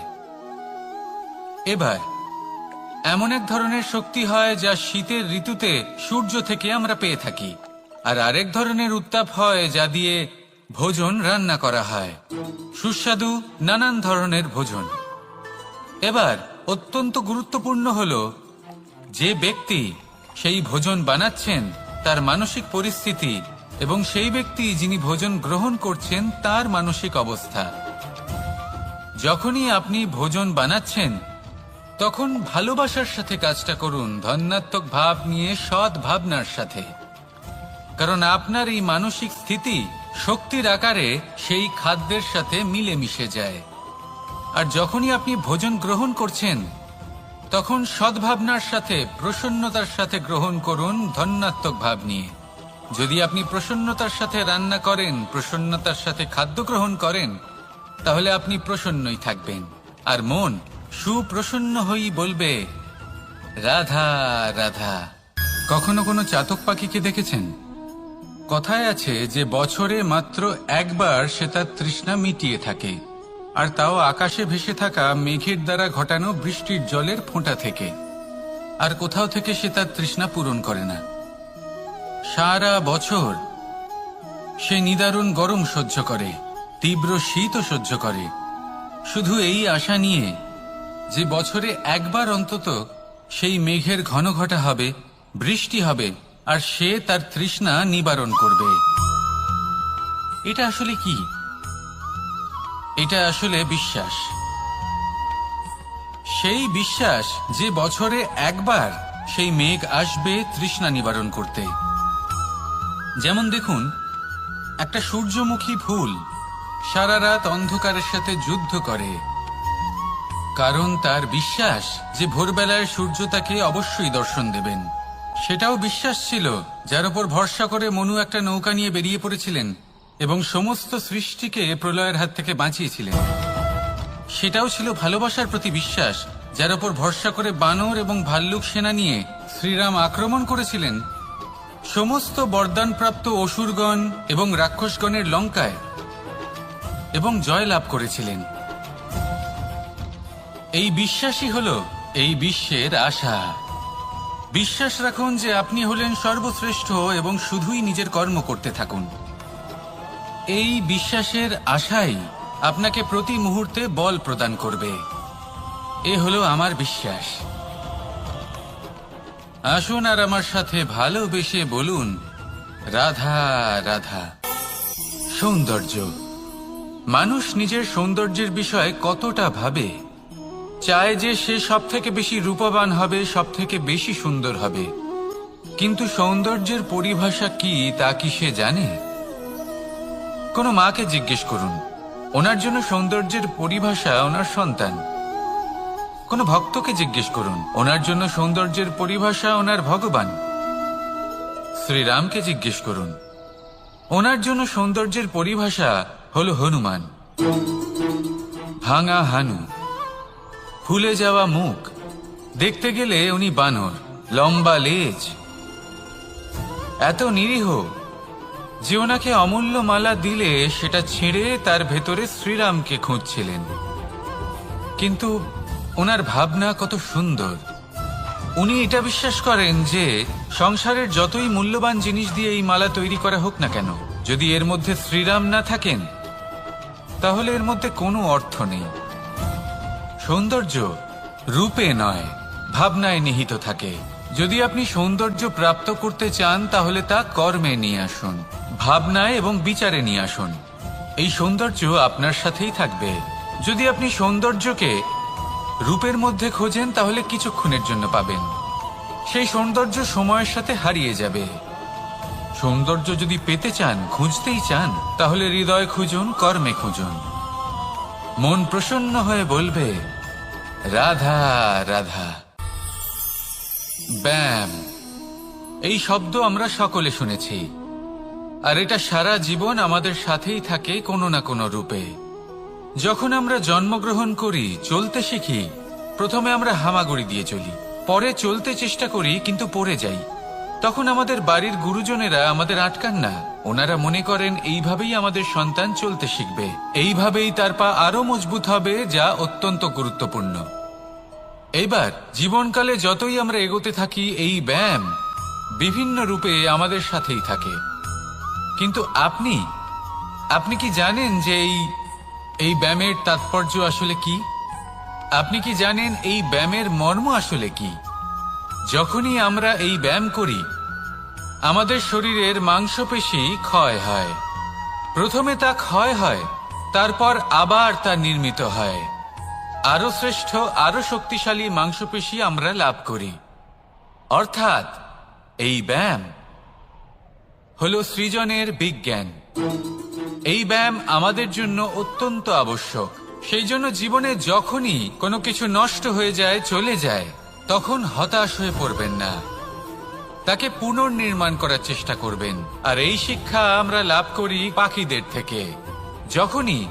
এবার এমন এক ধরনের শক্তি হয় যা শীতের ঋতুতে সূর্য থেকে আমরা পেয়ে থাকি, আর আরেক ধরনের উত্তাপ হয় যা দিয়ে ভোজন রান্না করা হয়, সুস্বাদু নানান ধরনের ভোজন। এবার অত্যন্ত গুরুত্বপূর্ণ হলো যে ব্যক্তি সেই ভোজন বানাচ্ছেন তার মানসিক পরিস্থিতি, এবং সেই ব্যক্তি যিনি ভোজন গ্রহণ করছেন তার মানসিক অবস্থা। যখনই আপনি ভোজন বানাচ্ছেন তখন ভালোবাসার সাথে কাজটা করুন, ধন্যাত্মক ভাব নিয়ে, সৎ ভাবনার সাথে। কারণ আপনার এই মানসিক স্থিতি শক্তির আকারে সেই খাদ্যের সাথে মিলে মিশে যায়। আর যখনই আপনি ভোজন গ্রহণ করছেন তখন সদ্ভাবনার সাথে, প্রসন্নতার সাথে গ্রহণ করুন, ধন্যাত্মক ভাব নিয়ে। যদি আপনি প্রসন্নতার সাথে রান্না করেন, প্রসন্নতার সাথে খাদ্য গ্রহণ করেন, তাহলে আপনি প্রসন্নই থাকবেন, আর মন সুপ্রসন্ন হয়েই বলবে, রাধা রাধা। কখনো কোনো চাতক পাখিকে দেখেছেন? কথায় আছে যে বছরে মাত্র একবার সে তার তৃষ্ণা মিটিয়ে থাকে, আর তাও আকাশে ভেসে থাকা মেঘের দ্বারা ঘটানো বৃষ্টির জলের ফোঁটা থেকে। আর কোথাও থেকে সে তার তৃষ্ণা পূরণ করে না। সারা বছর সে নিদারুণ গরম সহ্য করে, তীব্র শীতও সহ্য করে, শুধু এই আশা নিয়ে যে বছরে একবার অন্তত সেই মেঘের ঘন ঘটা হবে, বৃষ্টি হবে, আর সে তার তৃষ্ণা নিবারণ করবে। এটা আসলে কি? এটা আসলে বিশ্বাস। সেই বিশ্বাস যে বছরে একবার সেই মেঘ আসবে তৃষ্ণা নিবারণ করতে। যেমন দেখুন, একটা সূর্যমুখী ফুল সারা রাত অন্ধকারের সাথে যুদ্ধ করে, কারণ তার বিশ্বাস যে ভোরবেলায় সূর্য তাকে অবশ্যই দর্শন দেবেন। সেটাও বিশ্বাস ছিল যার উপর ভরসা করে মনু একটা নৌকা নিয়ে বেরিয়ে পড়েছিলেন এবং সমস্ত সৃষ্টিকে প্রলয়ের হাত থেকে বাঁচিয়েছিলেন। সেটাও ছিল ভালোবাসার প্রতি বিশ্বাস, যার উপর ভরসা করে বানর এবং ভাল্লুক সেনা নিয়ে শ্রীরাম আক্রমণ করেছিলেন সমস্ত বরদানপ্রাপ্ত অসুরগণ এবং রাক্ষসগণের লঙ্কায়, এবং জয় লাভ করেছিলেন। এই বিশ্বাসই হল এই বিশ্বের আশা। বিশ্বাস রাখুন যে আপনি হলেন সর্বশ্রেষ্ঠ এবং শুধুই নিজের কর্ম করতে থাকুন। এই বিশ্বাসের আশাই আপনাকে প্রতি মুহূর্তে বল প্রদান করবে। এ হলো আমার বিশ্বাস। আসুন আর আমার সাথে ভালোবেসে বলুন, রাধা রাধা। সৌন্দর্য। মানুষ নিজের সৌন্দর্যের বিষয়ে কতটা ভাবে, চায় যে সে সব থেকে বেশি রূপবান হবে, সব থেকে বেশি সুন্দর হবে। কিন্তু সৌন্দর্যের পরিভাষা কি তা কি সে জানে? কোনো মাকে জিজ্ঞেস করুন, ওনার জন্য সৌন্দর্যের পরিভাষা ওনার সন্তান। কোনো ভক্তকে জিজ্ঞেস করুন, ওনার জন্য সৌন্দর্যের পরিভাষা ওনার ভগবান। শ্রীরামকে জিজ্ঞেস করুন, ওনার জন্য সৌন্দর্যের পরিভাষা হলো হনুমান। ভাঙা হানু, ফুলে যাওয়া মুখ, দেখতে গেলে উনি বানর, লম্বা লেজ, এত নিরীহ যে ওনাকে অমূল্য মালা দিলে সেটা ছিঁড়ে তার ভেতরে শ্রীরামকে খুঁজছিলেন। কিন্তু ওনার ভাবনা কত সুন্দর। উনি এটা বিশ্বাস করেন যে সংসারের যতই মূল্যবান জিনিস দিয়ে এই মালা তৈরি করা হোক না কেন, যদি এর মধ্যে শ্রীরাম না থাকেন তাহলে এর মধ্যে কোনো অর্থ নেই। সৌন্দর্য রূপে নয়, ভাবনায় নিহিত থাকে। যদি আপনি সৌন্দর্য প্রাপ্ত করতে চান তাহলে তা কর্মে নিয়ে আসুন, ভাবনায় এবং বিচারে নিয়ে আসুন। এই সৌন্দর্য আপনার সাথেই থাকবে। যদি আপনি সৌন্দর্যকে রূপের মধ্যে খোঁজেন তাহলে কিছুক্ষণের জন্য পাবেন, সেই সৌন্দর্য সময়ের সাথে হারিয়ে যাবে। সৌন্দর্য যদি পেতে চান, খুঁজতেই চান, তাহলে হৃদয় খুঁজুন, কর্মে খুঁজুন। মন প্রসন্ন হয়ে বলবে রাধা রাধা। ব্যায়াম, এই শব্দ আমরা সকলে শুনেছি, আর এটা সারা জীবন আমাদের সাথেই থাকে কোনো না কোনো রূপে। যখন আমরা জন্মগ্রহণ করি, চলতে শিখি, প্রথমে আমরা হামাগুড়ি দিয়ে চলি, পরে চলতে চেষ্টা করি কিন্তু পড়ে যাই। তখন আমাদের বাড়ির গুরুজনেরা আমাদের আটকান না। ওনারা মনে করেন এইভাবেই আমাদের সন্তান চলতে শিখবে, এইভাবেই তার পা আরো মজবুত হবে, যা অত্যন্ত গুরুত্বপূর্ণ। এইবার জীবনকালে যতই আমরা এগোতে থাকি, এই ব্যায়াম বিভিন্ন রূপে আমাদের সাথেই থাকে। কিন্তু আপনি কি জানেন যে এই ব্যায়ামের তাৎপর্য আসলে কি? আপনি কি জানেন এই ব্যায়ামের মর্ম আসলে কি? যখনই আমরা এই ব্যায়াম করি, আমাদের শরীরের মাংসপেশি ক্ষয় হয়। প্রথমে তা ক্ষয় হয়, তারপর আবার তা নির্মিত হয়। আরো শ্রেষ্ঠ, আরো শক্তিশালী মাংসপেশি আমরা লাভ করি। অর্থাৎ এই ব্যায়াম হলো সৃজনের বিজ্ঞান। এই ব্যায়াম আমাদের জন্য অত্যন্ত আবশ্যক। সেই জন্য জীবনে যখনই কোনো কিছু নষ্ট হয়ে যায়, চলে যায়, তখন হতাশ হয়ে পড়বেন না, তাকে পুনর্নির্মাণ করার চেষ্টা করবেন। আর এই শিক্ষা আমরা লাভ করি পাখিদের থেকে। যখনই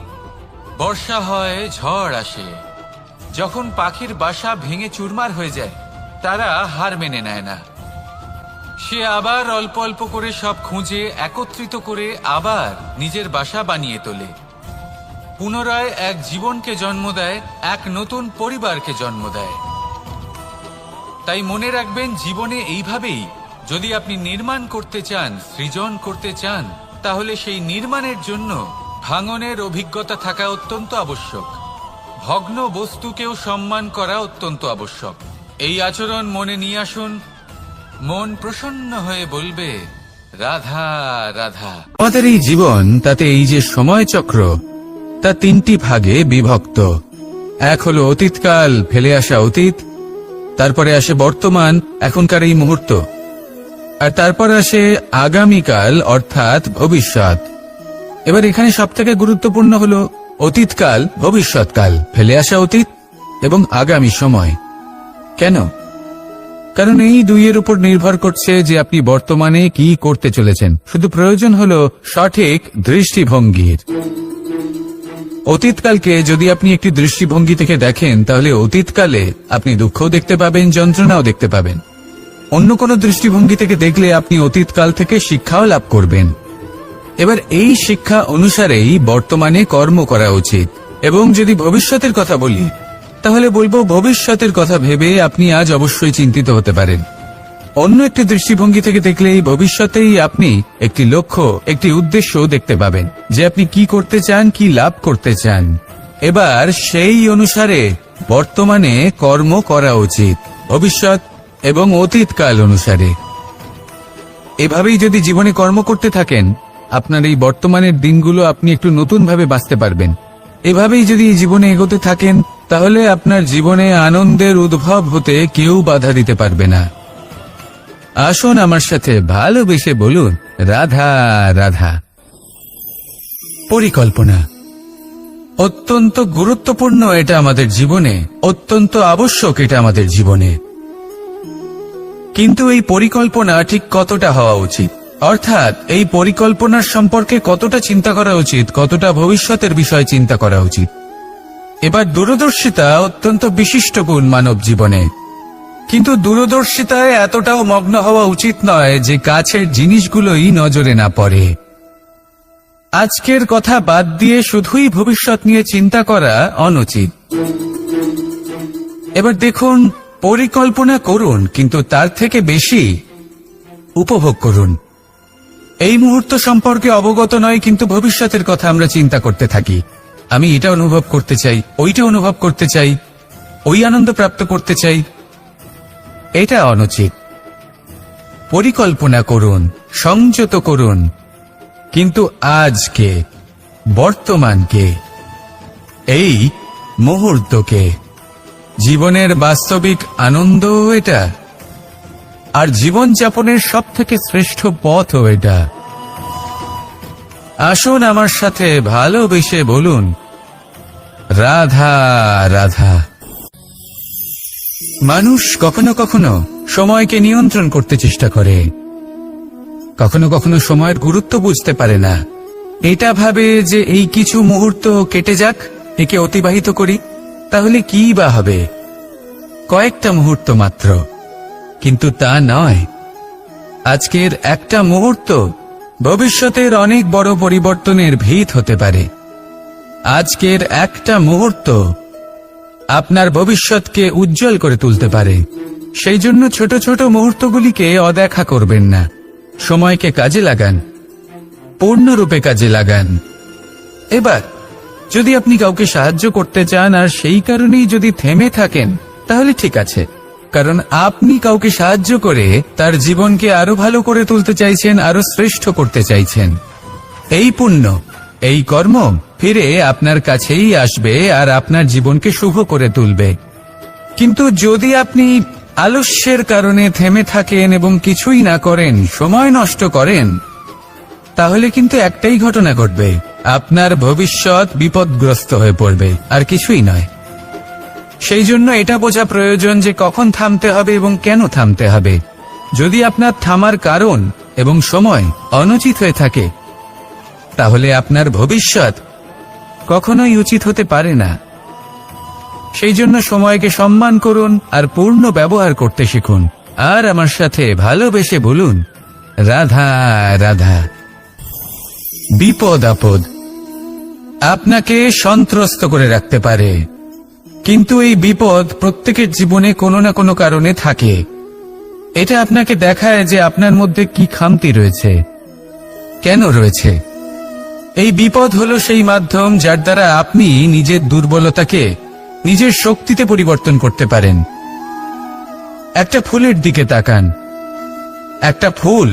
বর্ষা হয়, ঝড় আসে, যখন পাখির বাসা ভেঙে চুরমার হয়ে যায়, তারা হার মেনে নেয় না। সে আবার অল্প অল্প করে সব খুঁজে একত্রিত করে আবার নিজের বাসা বানিয়ে তোলে, পুনরায় এক জীবনকে জন্ম দেয়, এক নতুন পরিবারকে জন্ম দেয়। তাই মনে রাখবেন, জীবনে এইভাবেই যদি আপনি নির্মাণ করতে চান, সৃজন করতে চান, তাহলে সেই নির্মাণের জন্য ভাঙনের অভিজ্ঞতা থাকা অত্যন্ত আবশ্যক। ভগ্ন বস্তুকেও সম্মান করা অত্যন্ত আবশ্যক। এই আচরণ মনে নিয়ে আসুন, মন প্রসন্ন হয়ে বলবে রাধা রাধা। আমাদের এই জীবন, তাতে এই যে সময় চক্র, তা তিনটি ভাগে বিভক্ত। এক হলো অতীতকাল, ফেলে আসা অতীত, তারপরে আসে বর্তমান, এখনকার এই মুহূর্ত, আর তারপর আসে আগামীকাল অর্থাৎ ভবিষ্যৎ। এবার এখানে সবথেকে গুরুত্বপূর্ণ হলো অতীতকাল, ভবিষ্যৎকাল, ফেলে আসা অতীত এবং আগামী সময়। কেন? কারণ এই দুইয়ের উপর নির্ভর করছে যে আপনি বর্তমানে কি করতে চলেছেন। শুধু প্রয়োজন হলো সঠিক দৃষ্টিভঙ্গির। অতীতকালকে যদি আপনি একটি দৃষ্টিভঙ্গি থেকে দেখেন, তাহলে অতীতকালে আপনি দুঃখও দেখতে পাবেন, যন্ত্রণাও দেখতে পাবেন। অন্য কোনো দৃষ্টিভঙ্গি থেকে দেখলে আপনি অতীতকাল থেকে শিক্ষাও লাভ করবেন। এবার এই শিক্ষা অনুসারেই বর্তমানে কর্ম করা উচিত। এবং যদি ভবিষ্যতের কথা বলি, তাহলে বলবো ভবিষ্যতের কথা ভেবে আপনি আজ অবশ্যই চিন্তিত হতে পারেন। অন্য একটি দৃষ্টিভঙ্গি থেকে দেখলে এই ভবিষ্যতেই আপনি একটি লক্ষ্য, একটি উদ্দেশ্য দেখতে পাবেন, যে আপনি কি করতে চান, কি লাভ করতে চান। এবার সেই অনুসারে বর্তমানে কর্ম করা উচিত, ভবিষ্যৎ এবং অতীতকাল অনুসারে। এভাবেই যদি জীবনে কর্ম করতে থাকেন, আপনার এই বর্তমানের দিনগুলো আপনি একটু নতুনভাবে বাঁচতে পারবেন। এভাবেই যদি এই জীবনে এগোতে থাকেন, তাহলে আপনার জীবনে আনন্দের উদ্ভব হতে কেউ বাধা দিতে পারবে না। আসুন আমার সাথে ভালোবেসে বলুন রাধা রাধা। পরিকল্পনা অত্যন্ত গুরুত্বপূর্ণ, এটা আমাদের জীবনে অত্যন্ত আবশ্যক, এটা আমাদের জীবনে। কিন্তু এই পরিকল্পনা ঠিক কতটা হওয়া উচিত, অর্থাৎ এই পরিকল্পনার সম্পর্কে কতটা চিন্তা করা উচিত, কতটা ভবিষ্যতের বিষয় চিন্তা করা উচিত। এবার দূরদর্শিতা অত্যন্ত বিশিষ্ট গুণ মানব জীবনে, কিন্তু দূরদর্শিতায় এতটাও মগ্ন হওয়া উচিত নয় যে কাছের জিনিসগুলোই নজরে না পড়ে। আজকের কথা বাদ দিয়ে শুধুই ভবিষ্যৎ নিয়ে চিন্তা করা অনুচিত। এবার দেখুন, পরিকল্পনা করুন, কিন্তু তার থেকে বেশি উপভোগ করুন। এই মুহূর্ত সম্পর্কে অবগত নয়, কিন্তু ভবিষ্যতের কথা আমরা চিন্তা করতে থাকি। আমি এটা অনুভব করতে চাই, ওইটা অনুভব করতে চাই, ওই আনন্দ প্রাপ্ত করতে চাই। এটা অনুচিত। পরিকল্পনা করুন, সংযত করুন, কিন্তু আজকে, বর্তমানকে, এই মুহূর্তকে, জীবনের বাস্তবিক আনন্দ এটা। আর জীবনযাপনের সবথেকে শ্রেষ্ঠ পথও এটা। আসুন আমার সাথে ভালোবেসে বলুন, রাধা রাধা। মানুষ কখনো কখনো সময়কে নিয়ন্ত্রণ করতে চেষ্টা করে, কখনো কখনো সময়ের গুরুত্ব বুঝতে পারে না। এটা ভাবে যে এই কিছু মুহূর্ত কেটে যাক, একে অতিবাহিত করি, তাহলে কি বা হবে, কয়েকটা মুহূর্ত মাত্র। কিন্তু তা নয়। আজকের একটা মুহূর্ত ভবিষ্যতের অনেক বড় পরিবর্তনের ভিত হতে পারে। আজকের একটা মুহূর্ত আপনার ভবিষ্যৎকে উজ্জ্বল করে তুলতে পারে। সেই জন্য ছোট ছোট মুহূর্তগুলিকে অদেখা করবেন না। সময়কে কাজে লাগান, পূর্ণরূপে কাজে লাগান। এবার যদি আপনি কাউকে সাহায্য করতে চান আর সেই কারণেই যদি থেমে থাকেন, তাহলে ঠিক আছে, কারণ আপনি কাউকে সাহায্য করে তার জীবনকে আরো ভালো করে তুলতে চাইছেন, আরো শ্রেষ্ঠ করতে চাইছেন। এই পুণ্য, এই কর্ম ফিরে আপনার কাছেই আসবে আর আপনার জীবনকে শুভ করে তুলবে। কিন্তু যদি আপনি আলস্যের কারণে থেমে থাকেন এবং কিছুই না করেন, সময় নষ্ট করেন, তাহলে কিন্তু একটাই ঘটনা ঘটবে, আপনার ভবিষ্যৎ বিপদগ্রস্ত হয়ে পড়বে, আর কিছুই নয়। সেই জন্য এটা বোঝা প্রয়োজন যে কখন থামতে হবে এবং কেন থামতে হবে। যদি আপনার থামার কারণ এবং সময় অনুচিত হয়ে থাকে, তাহলে আপনার ভবিষ্যৎ কখনোই উচিত হতে পারে না। সেই জন্য সময়কে সম্মান করুন আর পূর্ণ ব্যবহার করতে শিখুন। আর আমার সাথে ভালোবেসে বলুন, রাধা রাধা। বিপদ আপদ আপনাকে সন্ত্রস্ত করে রাখতে পারে, কিন্তু এই বিপদ প্রত্যেকের জীবনে কোনো না কোনো কারণে থাকে। এটা আপনাকে দেখায় যে আপনার মধ্যে কি খামতি রয়েছে, কেন রয়েছে। এই বিপদ হলো সেই মাধ্যম যার দ্বারা আপনি নিজের দুর্বলতাকে নিজের শক্তিতে পরিবর্তন করতে পারেন। একটা ফুলের দিকে তাকান। একটা ফুল,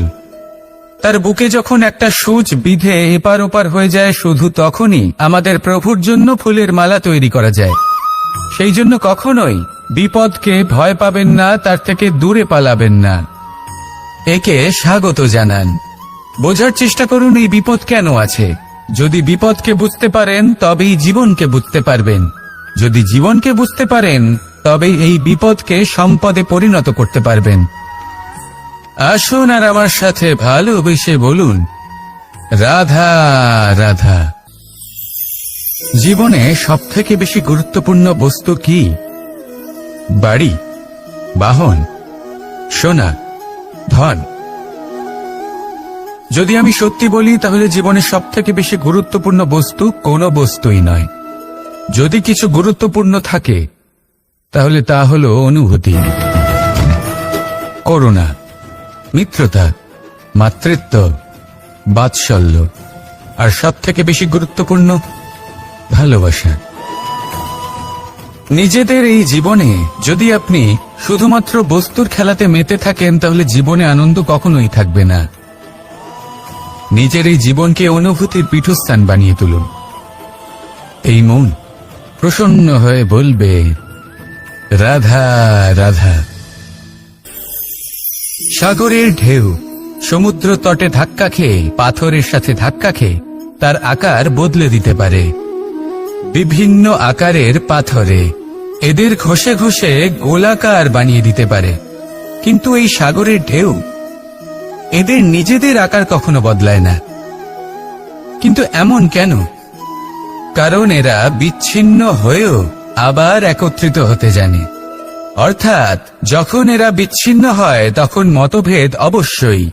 তার বুকে যখন একটা সূচ বিঁধে এপার ওপার হয়ে যায়, শুধু তখনই আমাদের প্রভুর জন্য ফুলের মালা তৈরি করা যায়। সেই জন্য কখনোই বিপদকে ভয় পাবেন না, তার থেকে দূরে পালাবেন না, একে স্বাগত জানান। বোঝার চেষ্টা করুন এই বিপদ কেন আছে। যদি বিপদকে বুঝতে পারেন তবেই জীবনকে বুঝতে পারবেন। যদি জীবনকে বুঝতে পারেন তবেই এই বিপদকে সম্পদে পরিণত করতে পারবেন। আসুন আর আমার সাথে ভালোবেসে বলুন, রাধা রাধা। জীবনে সবথেকে বেশি গুরুত্বপূর্ণ বস্তু কি? বাড়ি, বাহন, সোনা, ধন। যদি আমি সত্যি বলি, তাহলে জীবনের সবথেকে বেশি গুরুত্বপূর্ণ বস্তু কোনো বস্তুই নয়। যদি কিছু গুরুত্বপূর্ণ থাকে, তাহলে তা হলো অনুভূতি, করুণা, মিত্রতা, মাতৃত্ব, বাৎসল্য, আর সবথেকে বেশি গুরুত্বপূর্ণ ভালোবাসা। নিজেদের এই জীবনে যদি আপনি শুধুমাত্র বস্তুর খেলাতে মেতে থাকেন, তাহলে জীবনে আনন্দ কখনোই থাকবে না। নিজের এই জীবনকে অনুভূতির পীঠস্থান বানিয়ে তুলুন। এই মন প্রসন্ন হয়ে বলবে, রাধা রাধা। সাগরের ঢেউ সমুদ্র তটে ধাক্কা খেয়ে, পাথরের সাথে ধাক্কা খেয়ে তার আকার বদলে দিতে পারে। বিভিন্ন আকারের পাথরে এদের ঘষে ঘষে গোলাকার বানিয়ে দিতে পারে, কিন্তু এই সাগরের ঢেউ এদের নিজেদের আকার কখনো বদলায় না। কিন্তু এমন কেন? কারণ এরা বিচ্ছিন্ন হয়েও আবার একত্রিত হতে জানে। অর্থাৎ যখন এরা বিচ্ছিন্ন হয় তখন মতভেদ অবশ্যই,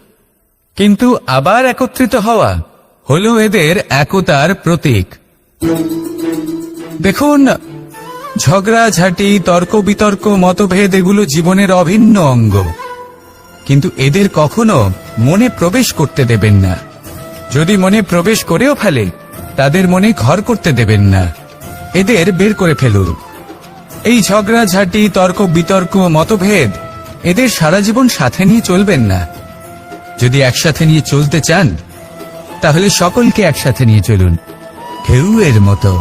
কিন্তু আবার একত্রিত হওয়া হলো এদের একতার প্রতীক। দেখুন, ঝগড়াঝাঁটি, তর্ক বিতর্ক, মতভেদ এগুলো জীবনের অভিন্ন অঙ্গ, কিন্তু এদের কখনো মনে প্রবেশ করতে দেবেন না। যদি মনে প্রবেশ করেও ফেলে, তাদের মনে ঘর করতে দেবেন না, এদের বের করে ফেলুন। এই ঝগড়াঝাঁটি, তর্ক বিতর্ক, মতভেদ এদের সারা জীবন সাথে নিয়ে চলবেন না। যদি একসাথে নিয়ে চলতে চান, তাহলে সকলকে একসাথে নিয়ে চলুন, ঢেউয়ের মতো।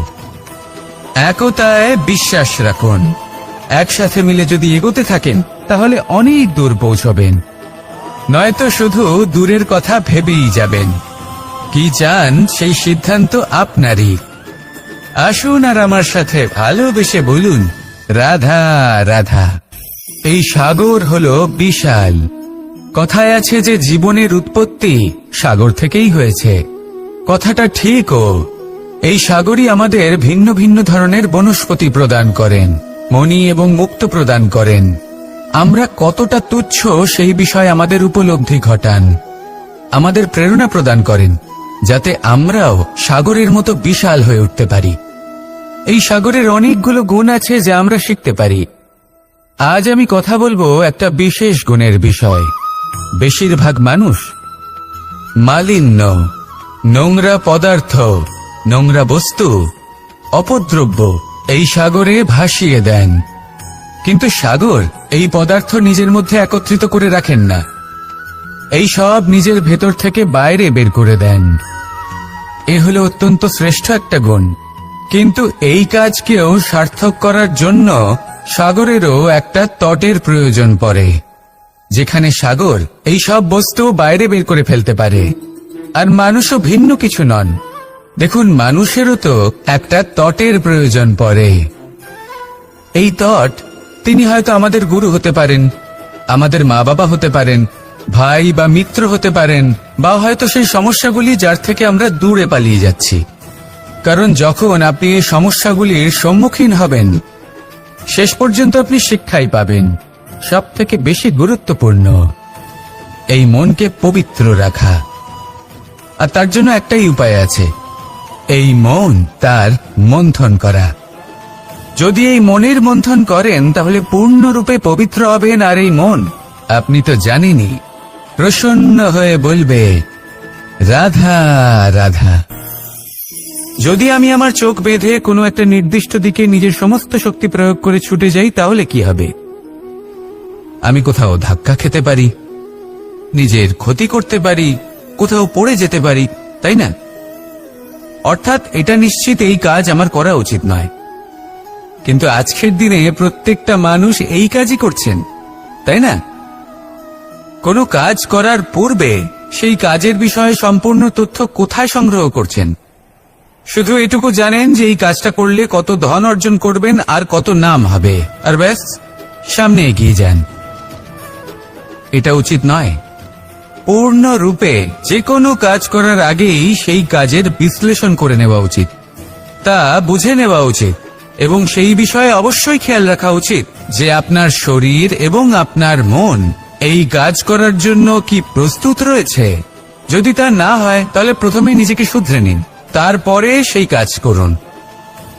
একতায় বিশ্বাস রাখুন। একসাথে মিলে যদি এগোতে থাকেন, তাহলে অনেক দূর পৌঁছবেন। নয়তো শুধু দূরের কথা ভেবেই যাবেন। কি চান সেই সিদ্ধান্ত আপনারই। আসুন আর আমার সাথে ভালোবেসে বলুন, রাধা রাধা। এই সাগর হলো বিশাল। কথায় আছে যে জীবনের উৎপত্তি সাগর থেকেই হয়েছে। কথাটা ঠিকও। এই সাগরই আমাদের ভিন্ন ভিন্ন ধরনের বনস্পতি প্রদান করেন, মণি এবং মুক্ত প্রদান করেন। আমরা কতটা তুচ্ছ সেই বিষয়ে আমাদের উপলব্ধি ঘটান, আমাদের প্রেরণা প্রদান করেন, যাতে আমরাও সাগরের মতো বিশাল হয়ে উঠতে পারি। এই সাগরের অনেকগুলো গুণ আছে যা আমরা শিখতে পারি। আজ আমি কথা বলবো একটা বিশেষ গুণের বিষয়। বেশিরভাগ মানুষ মালিন্য, নোংরা পদার্থ, নোংরা বস্তু, অপদ্রব্য এই সাগরে ভাসিয়ে দেন। কিন্তু সাগর এই পদার্থ নিজের মধ্যে একত্রিত করে রাখেন না, এই সব নিজের ভেতর থেকে বাইরে বের করে দেন। এ হলো অত্যন্ত শ্রেষ্ঠ একটা গুণ। কিন্তু এই কাজকেও সার্থক করার জন্য সাগরেরও একটা তটের প্রয়োজন পড়ে, যেখানে সাগর এই সব বস্তু বাইরে বের করে ফেলতে পারে। আর মানুষও ভিন্ন কিছু নন। দেখুন, মানুষেরও তো একটা তটের প্রয়োজন পড়ে। এই তট, তিনি হয়তো আমাদের গুরু হতে পারেন, আমাদের মা বাবা হতে পারেন, ভাই বা মিত্র হতে পারেন, বা হয়তো সেই সমস্যাগুলি যার থেকে আমরা দূরে পালিয়ে যাচ্ছি। কারণ যখন আপনি এই সমস্যাগুলির সম্মুখীন হবেন, শেষ পর্যন্ত আপনি শিক্ষাই পাবেন। সব থেকে বেশি গুরুত্বপূর্ণ এই মনকে পবিত্র রাখা। আর তার জন্য একটাই উপায় আছে, এই মন তার মন্থন করা। যদি এই মনের মন্থন করেন তাহলে পূর্ণরূপে পবিত্র হবেন। আর এই মন, আপনি তো জানেনই, প্রসন্ন হয়ে বলবে, রাধা রাধা। যদি আমি আমার চোখ বেঁধে কোনো একটা নির্দিষ্ট দিকে নিজের সমস্ত শক্তি প্রয়োগ করে ছুটে যাই, তাহলে কি হবে? আমি কোথাও ধাক্কা খেতে পারি, নিজের ক্ষতি করতে পারি, কোথাও পড়ে যেতে পারি, তাই না? অর্থাৎ এটা নিশ্চিত এই কাজ আমার করা উচিত নয়। কিন্তু আজকের দিনে প্রত্যেকটা মানুষ এই কাজই করছেন, তাই না? কোনো কাজ করার পূর্বে সেই কাজের বিষয়ে সম্পূর্ণ তথ্য কোথায় সংগ্রহ করছেন? শুধু এটুকু জানেন যে এই কাজটা করলে কত ধন অর্জন করবেন আর কত নাম হবে, আর ব্যাস সামনে এগিয়ে যান। এটা উচিত নয়। পূর্ণরূপে যে কোনো কাজ করার আগেই সেই কাজের বিশ্লেষণ করে নেওয়া উচিত, তা বুঝে নেওয়া উচিত, এবং সেই বিষয়ে অবশ্যই খেয়াল রাখা উচিত যে আপনার শরীর এবং আপনার মন এই কাজ করার জন্য কি প্রস্তুত রয়েছে। যদি তা না হয় তাহলে প্রথমে নিজেকে শুধরে নিন, তারপরে সেই কাজ করুন।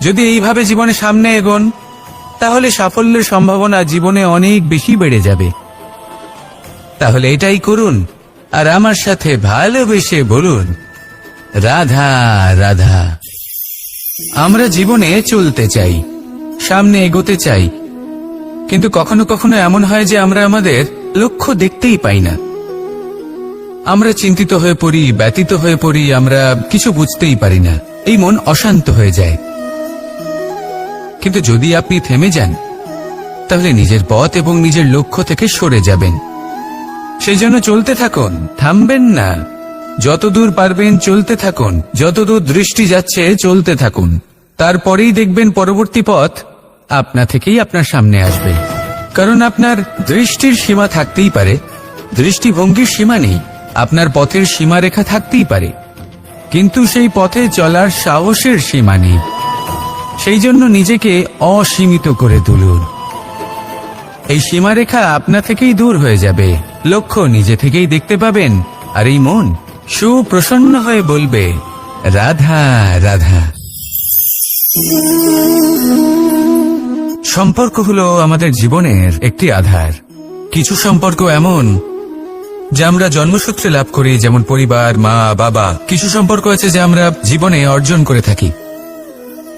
যদি এইভাবে জীবনে সামনে এগোন, তাহলে সাফল্যের সম্ভাবনা জীবনে অনেক বেশি বেড়ে যাবে। তাহলে এটাই করুন, আর আমার সাথে ভালোবেসে বলুন, রাধা রাধা। আমরা জীবনে চলতে চাই, সামনে এগোতে চাই, কিন্তু কখনো কখনো এমন হয় যে আমরা আমাদের লক্ষ্য দেখতেই পাই না। আমরা চিন্তিত হয়ে পড়ি, ব্যতীত হয়ে পড়ি, আমরা কিছু বুঝতেই পারি না। এই মন অশান্ত হয়ে যায়। কিন্তু যদি আপনি থেমে যান, তাহলে নিজের পথ এবং নিজের লক্ষ্য থেকে সরে যাবেন। সেই জন্য চলতে থাকুন, থামবেন না। যতদূর পারবেন চলতে থাকুন, যতদূর দৃষ্টি যাচ্ছে চলতে থাকুন। তারপরেই দেখবেন পরবর্তী পথ আপনা থেকেই আপনার সামনে আসবে। কারণ আপনার দৃষ্টির সীমা থাকতেই পারে, দৃষ্টিভঙ্গির সীমা নেই। আপনার পথের সীমারেখা থাকতেই পারে, কিন্তু সেই পথে চলার সাহসের সীমা নেই। সেই জন্য নিজেকে অসীমিত করে তুলুন। এই সীমারেখা আপনা থেকেই দূর হয়ে যাবে, লক্ষ্য নিজে থেকেই দেখতে পাবেন, আর এই মন সুপ্রসন্ন হয়ে বলবে, রাধা রাধা। সম্পর্ক হলো আমাদের জীবনের একটি আধার। কিছু সম্পর্ক এমন যা আমরা জন্মসূত্রে লাভ করি, যেমন পরিবার, মা বাবা। কিছু সম্পর্ক আছে যা আমরা জীবনে অর্জন করে থাকি,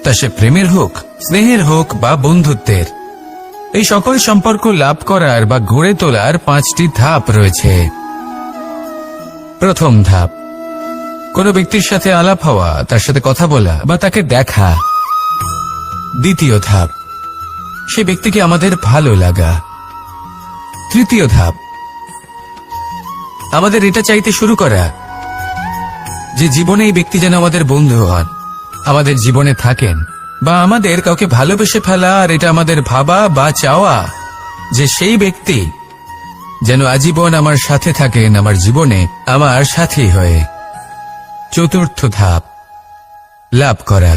তা সে প্রেমের হোক, স্নেহের হোক বা বন্ধুত্বের। এই সকল সম্পর্ক লাভ করার বা গড়ে তোলার 5টি ধাপ রয়েছে। প্রথম ধাপ, কোনো ব্যক্তির সাথে আলাপ হওয়া, তার সাথে কথা বলা বা তাকে দেখা। দ্বিতীয় ধাপ, সে ব্যক্তিকে আমাদের ভালো লাগা। তৃতীয় ধাপ, আমাদের এটা চাইতে শুরু করা যে জীবনে এই ব্যক্তি যেন আমাদের বন্ধু হন, আমাদের জীবনে থাকেন, বা আমাদের কাউকে ভালোবেসে ফেলা আর এটা আমাদের ভাবা বা চাওয়া যে সেই ব্যক্তি যেন আজীবন আমার সাথে থাকেন, আমার জীবনে আমার সাথী হয়ে। চতুর্থ ধাপ, লাভ করা।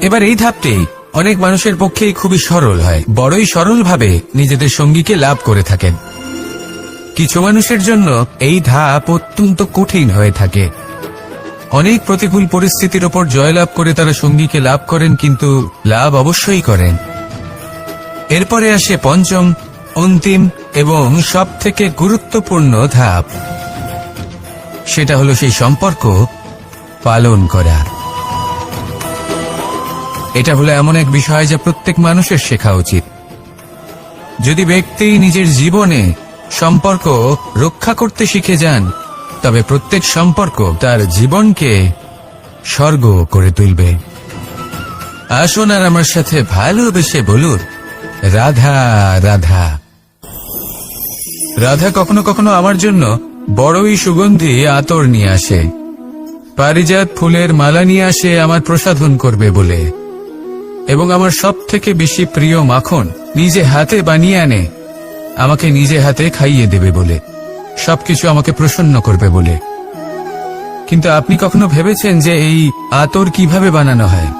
এবার এই ধাপটি অনেক মানুষের পক্ষেই খুবই সরল হয়, বড়ই সরলভাবে নিজেদের সঙ্গীকে লাভ করে থাকেন। কিছু মানুষের জন্য এই ধাপ অত্যন্ত কঠিন হয়ে থাকে। অনেক প্রতিকূল পরিস্থিতির ওপর জয়লাভ করে তারা সঙ্গীকে লাভ করেন, কিন্তু লাভ অবশ্যই করেন। এরপরে আসে পঞ্চম, অন্তিম এবং সবথেকে গুরুত্বপূর্ণ ধাপ। সেটা হলো সেই সম্পর্ক পালন করা। এটা হলো এমন এক বিষয় যা প্রত্যেক মানুষের শেখা উচিত। যদি ব্যক্তি নিজের জীবনে সম্পর্ক রক্ষা করতে শিখে যান, তবে প্রত্যেক সম্পর্ক তার জীবনকে স্বর্গ করে তুলবে। আসুন আর আমার সাথে ভালোবেসে বলুন, রাধা রাধা। রাধা কখনো কখনো আমার জন্য বড়ই সুগন্ধি আতর নিয়ে আসে, পারিজাত ফুলের মালা নিয়ে আসে আমার প্রসাধন করবে বলে, এবং আমার সব থেকে বেশি প্রিয় মাখন নিজে হাতে বানিয়ে আনে আমাকে নিজে হাতে খাইয়ে দেবে বলে, সবকিছু আমাকে প্রসন্ন করবে বলে। কিন্তু আপনি কখনো ভেবেছেন যে এই আতর কিভাবে বানানো হয়?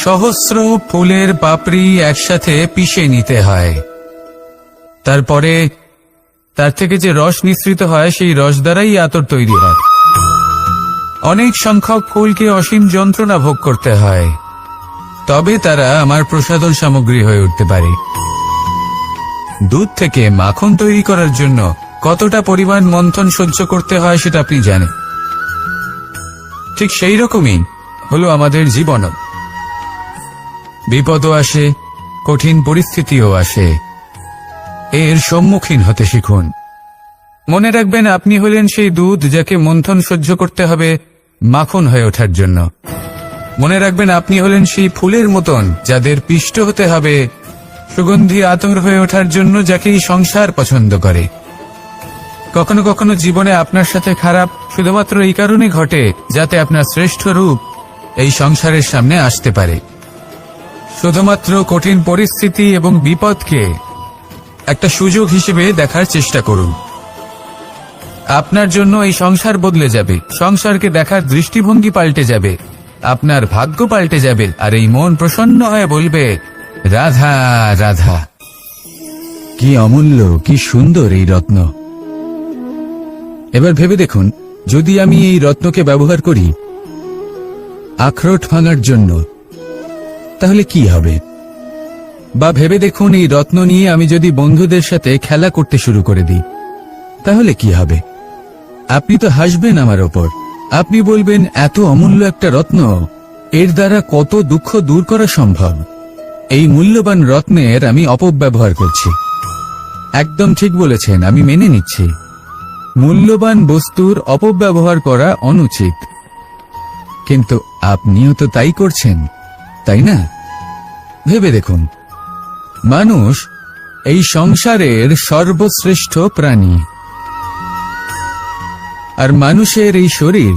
সহস্র ফুলের পাপড়ি একসাথে পিষে নিতে হয়, তারপরে তার থেকে যে রস নিঃসৃত হয় সেই রস দ্বারাই আতর তৈরি হয়। অনেক সংখ্যক ফুলকে অসীম যন্ত্রণা ভোগ করতে হয়, তবে তারা আমার প্রসাধন সামগ্রী হয়ে উঠতে পারে। দুধ থেকে মাখন তৈরি করার জন্য কতটা পরিমাণ মন্থন সহ্য করতে হয় সেটা আপনি জানেন। ঠিক সেই রকমই হলো আমাদের জীবনও। বিপদও আসে, কঠিন পরিস্থিতিও আসে, এর সম্মুখীন হতে শিখুন। মনে রাখবেন, আপনি হলেন সেই দুধ যাকে মন্থন সহ্য করতে হবে মাখন হয়ে ওঠার জন্য। মনে রাখবেন, আপনি হলেন সেই ফুলের মতন যাদের পিষ্ট হতে হবে সুগন্ধি আতর হয়ে ওঠার জন্য, যাকে এই সংসার পছন্দ করে। কখনো কখনো জীবনে আপনার সাথে খারাপ শুধুমাত্র এই কারণে ঘটে যাতে আপনার শ্রেষ্ঠ রূপ এই সংসারের সামনে আসতে পারে। শুধুমাত্র কঠিন পরিস্থিতি এবং বিপদকে একটা সুযোগ হিসেবে দেখার চেষ্টা করুন। আপনার জন্য এই সংসার বদলে যাবে, সংসারকে দেখার দৃষ্টিভঙ্গি পাল্টে যাবে, আপনার ভাগ্য পাল্টে যাবে, আর এই মন প্রসন্ন হয়ে বলবে, রাধা রাধা। কি অমূল্য, কি সুন্দর এই রত্ন। এবার ভেবে দেখুন, যদি আমি এই রত্নকে ব্যবহার করি আখরোট ভাঙার জন্য, তাহলে কি হবে? বা ভেবে দেখুন, এই রত্ন নিয়ে আমি যদি বন্ধুদের সাথে খেলা করতে শুরু করে দিই, তাহলে কি হবে? আপনি তো হাসবেন আমার ওপর। আপনি বলবেন, এত অমূল্য একটা রত্ন, এর দ্বারা কত দুঃখ দূর করা সম্ভব। এই মূল্যবান রত্নের আমি অপব্যবহার করছি। একদম ঠিক বলেছেন, আমি মেনে নিচ্ছি। মূল্যবান বস্তুর অপব্যবহার করা অনুচিত, কিন্তু আপনিও তো তাই করছেন, তাই না? ভেবে দেখুন, মানুষ এই সংসারের সর্বশ্রেষ্ঠ প্রাণী, আর মানুষের এই শরীর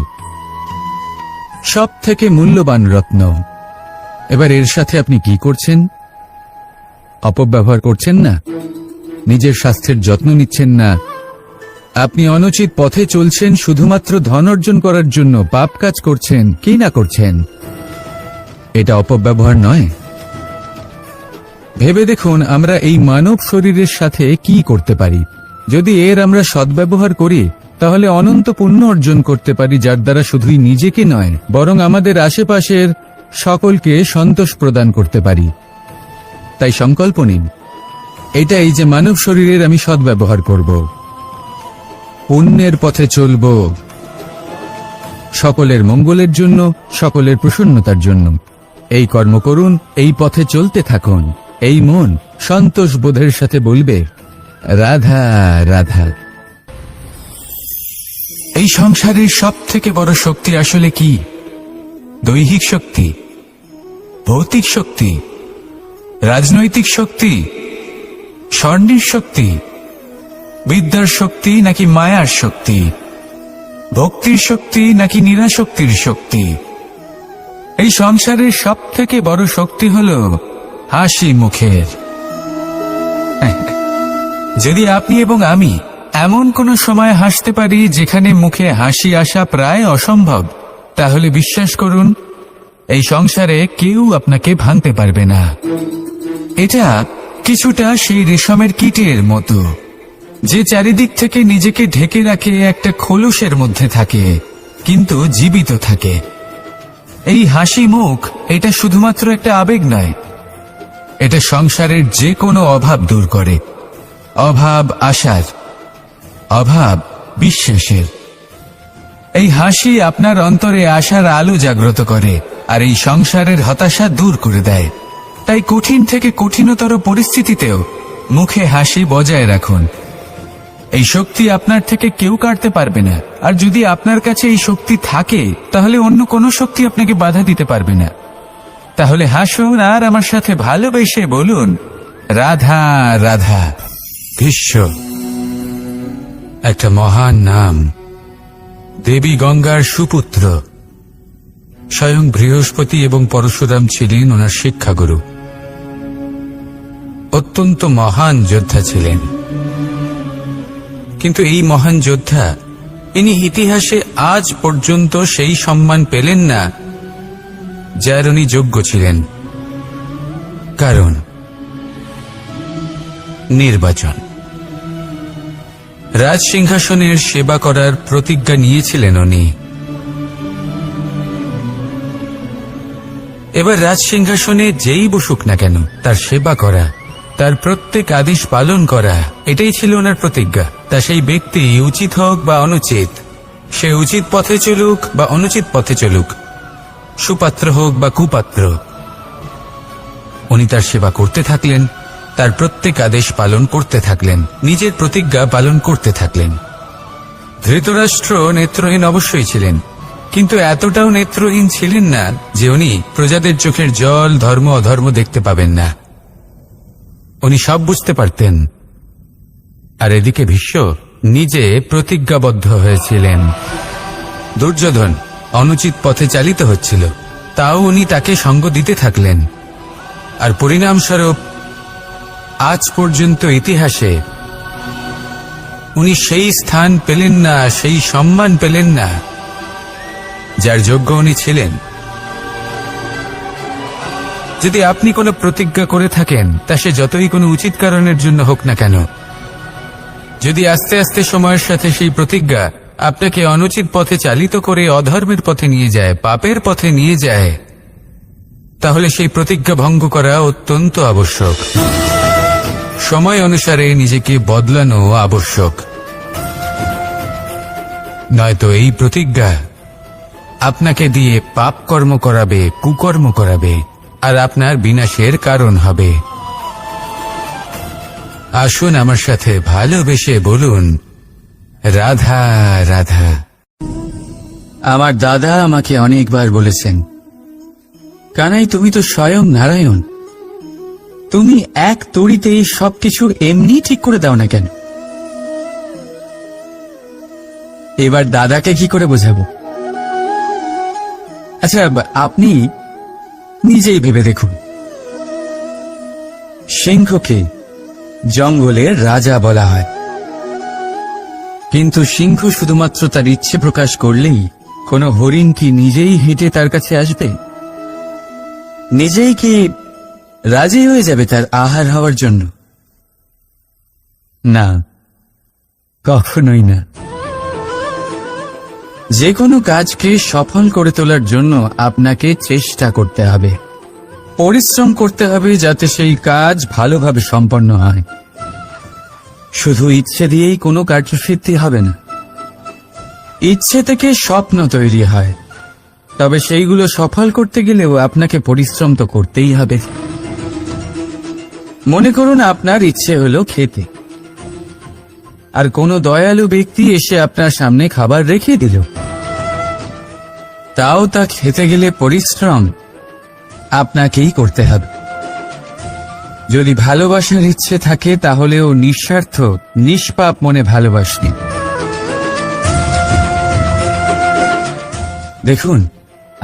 সব থেকে মূল্যবান রত্ন। এবার এর সাথে আপনি কি করছেন? অপব্যবহার করছেন না, নিজের স্বাস্থ্যের যত্ন নিচ্ছেন না, আপনি অনুচিত পথে চলছেন শুধুমাত্র ধন অর্জন করার জন্য, পাপ কাজ করছেন, কি না করছেন? এটা অপব্যবহার নয়? ভেবে দেখুন, আমরা এই মানব শরীরের সাথে কি করতে পারি। যদি এর আমরা সদ্ব্যবহার করি, তাহলে অনন্ত পুণ্য অর্জন করতে পারি, যার দ্বারা শুধুই নিজেকে নয়, বরং আমাদের আশেপাশের সকলকে সন্তোষ প্রদান করতে পারি। তাই সংকল্প নিন, এটাই যে মানব শরীরের আমি সদ্ব্যবহার করব, পুণ্যের পথে চলব, সকলের মঙ্গলের জন্য, সকলের প্রসন্নতার জন্য। এই কর্ম করুন, এই পথে চলতে থাকুন। এই মন সন্তোষ বোধের সাথে বলবে, রাধা রাধা। এই সংসারের সব থেকে বড় শক্তি আসলে কি? দৈহিক শক্তি, ভৌতিক শক্তি, রাজনৈতিক শক্তি, স্বর্ণের শক্তি, বিদ্যার শক্তি নাকি মায়ার শক্তি, ভক্তির শক্তি নাকি নিরাশক্তির শক্তি? এই সংসারের সব থেকে বড় শক্তি হল হাসি মুখের। যদি আপনি এবং আমি এমন কোন সময় হাসতে পারি যেখানে মুখে হাসি আসা প্রায় অসম্ভব, তাহলে বিশ্বাস করুন এই সংসারে কেউ আপনাকে ভাঙতে পারবে না। এটা কিছুটা সেই রেশমের কীটের মতো, যে চারিদিক থেকে নিজেকে ঢেকে রাখে একটা খোলসের মধ্যে থাকে, কিন্তু জীবিত থাকে। এই হাসি মুখ এটা শুধুমাত্র একটা আবেগ নয়, এটা সংসারের যে কোনো অভাব দূর করে। অভাব আশার, অভাব বিশ্বাসের। এই হাসি আপনার অন্তরে আশার আলো জাগ্রত করে আর এই সংসারের হতাশা দূর করে দেয়। তাই কঠিন থেকে কঠিনতর পরিস্থিতিতেও মুখে হাসি বজায় রাখুন। এই শক্তি আপনার থেকে কেউ কাটতে পারবে না। আর যদি আপনার কাছে এই শক্তি থাকে, তাহলে অন্য কোনো শক্তি আপনাকে বাধা দিতে পারবে না। তাহলে হাসুন আর আমার সাথে ভালোবেসে বলুন, রাধা রাধা। ভীষ্ম একটা মহান নাম, দেবী গঙ্গার সুপুত্র। স্বয়ং বৃহস্পতি এবং পরশুরাম ছিলেন ওনার শিক্ষাগুরু। অত্যন্ত মহান যোদ্ধা ছিলেন, কিন্তু এই মহান যোদ্ধা ইনি ইতিহাসে আজ পর্যন্ত সেই সম্মান পেলেন না যার উনি যোগ্য ছিলেন। কারণ নির্বাচন। রাজ সিংহাসনের সেবা করার প্রতিজ্ঞা নিয়েছিলেন উনি। এবার রাজ সিংহাসনে যেই বসুক না কেন, তার সেবা করা, তার প্রত্যেক আদেশ পালন করা, এটাই ছিল ওনার প্রতিজ্ঞা। তা সেই ব্যক্তি উচিত হোক বা অনুচিত, সে উচিত পথে চলুক বা অনুচিত পথে চলুক, সুপাত্র হোক বা কুপাত্র, উনি তার সেবা করতে থাকলেন, তার প্রত্যেক আদেশ পালন করতে থাকলেন, নিজের প্রতিজ্ঞা পালন করতে থাকলেন। ধৃতরাষ্ট্র নেত্রহীন অবশ্যই ছিলেন, কিন্তু এতটাও নেত্রহীন ছিলেন না যে উনি প্রজাদের চোখের জল, ধর্ম অধর্ম দেখতে পাবেন না। উনি সব বুঝতে পারতেন। আর এদিকে ভীষ্ম নিজে প্রতিজ্ঞাবদ্ধ হয়েছিলেন। দুর্যোধন অনুচিত পথে চালিত হচ্ছিল, তাও উনি তাকে সঙ্গ দিতে থাকলেন। আর পরিণামস্বরূপ আজ পর্যন্ত ইতিহাসে উনি সেই স্থান পেলেন না, সেই সম্মান পেলেন না যার যোগ্য উনি ছিলেন। যদি আপনি কোনো প্রতিজ্ঞা করে থাকেন, তা সে যতই কোনো উচিত কারণের জন্য হোক না কেন, যদি আস্তে আস্তে সময়ের সাথে সেই প্রতিজ্ঞা আপনাকে অনুচিত পথে চালিত করে অধর্মের পথে নিয়ে যায়, পাপের পথে নিয়ে যায়, তাহলে সেই প্রতিজ্ঞা ভঙ্গ করা অত্যন্ত আবশ্যক। সময় অনুসারে নিজেকে বদলানো আবশ্যক, নয়তো এই প্রতিজ্ঞা আপনাকে দিয়ে পাপ কর্ম করাবে, কুকর্ম করাবে, আর আপনার বিনাশের কারণ হবে। আসুন আমার সাথে ভালোবেসে বলুন, রাধা রাধা। আমার দাদা আমাকে অনেকবার বলেছেন, কানাই তুমি তো স্বয়ং নারায়ণ, তুমি এক তড়িতেই সবকিছু এমনি ঠিক করে দাও না কেন? এবার দাদাকে কি করে বোঝাবো? আচ্ছা, আপনি নিজেই ভেবে দেখুন, সিংহকে জঙ্গলের রাজা বলা হয়, কিন্তু সিংহ শুধুমাত্র তার ইচ্ছে প্রকাশ করলেই কোনো হরিণ কি নিজেই হেঁটে তার কাছে আসবে? নিজেই কি রাজি হয়ে যাবে তার আহার হওয়ার জন্য? না, কখনোই না। যে কোনো কাজকে সফল করে তোলার জন্য আপনাকে চেষ্টা করতে হবে, পরিশ্রম করতে হবে, যাতে সেই কাজ ভালোভাবে সম্পন্ন হয়। শুধু ইচ্ছে দিয়েই কোনো কার্যসিদ্ধি হবে না। ইচ্ছে থেকে স্বপ্ন তৈরি হয়, তবে সেইগুলো সফল করতে গেলেও আপনাকে পরিশ্রম তো করতেই হবে। মনে করুন আপনার ইচ্ছে হলো খেতে, আর কোনো দয়ালু ব্যক্তি এসে আপনার সামনে খাবার রেখে দিল, তাও তা খেতে গেলে পরিশ্রম আপনাকেই করতে হবে। যদি ভালোবাসার ইচ্ছে থাকে তাহলেও নিঃস্বার্থ নিষ্পাপ মনে ভালোবাসবেন। দেখুন,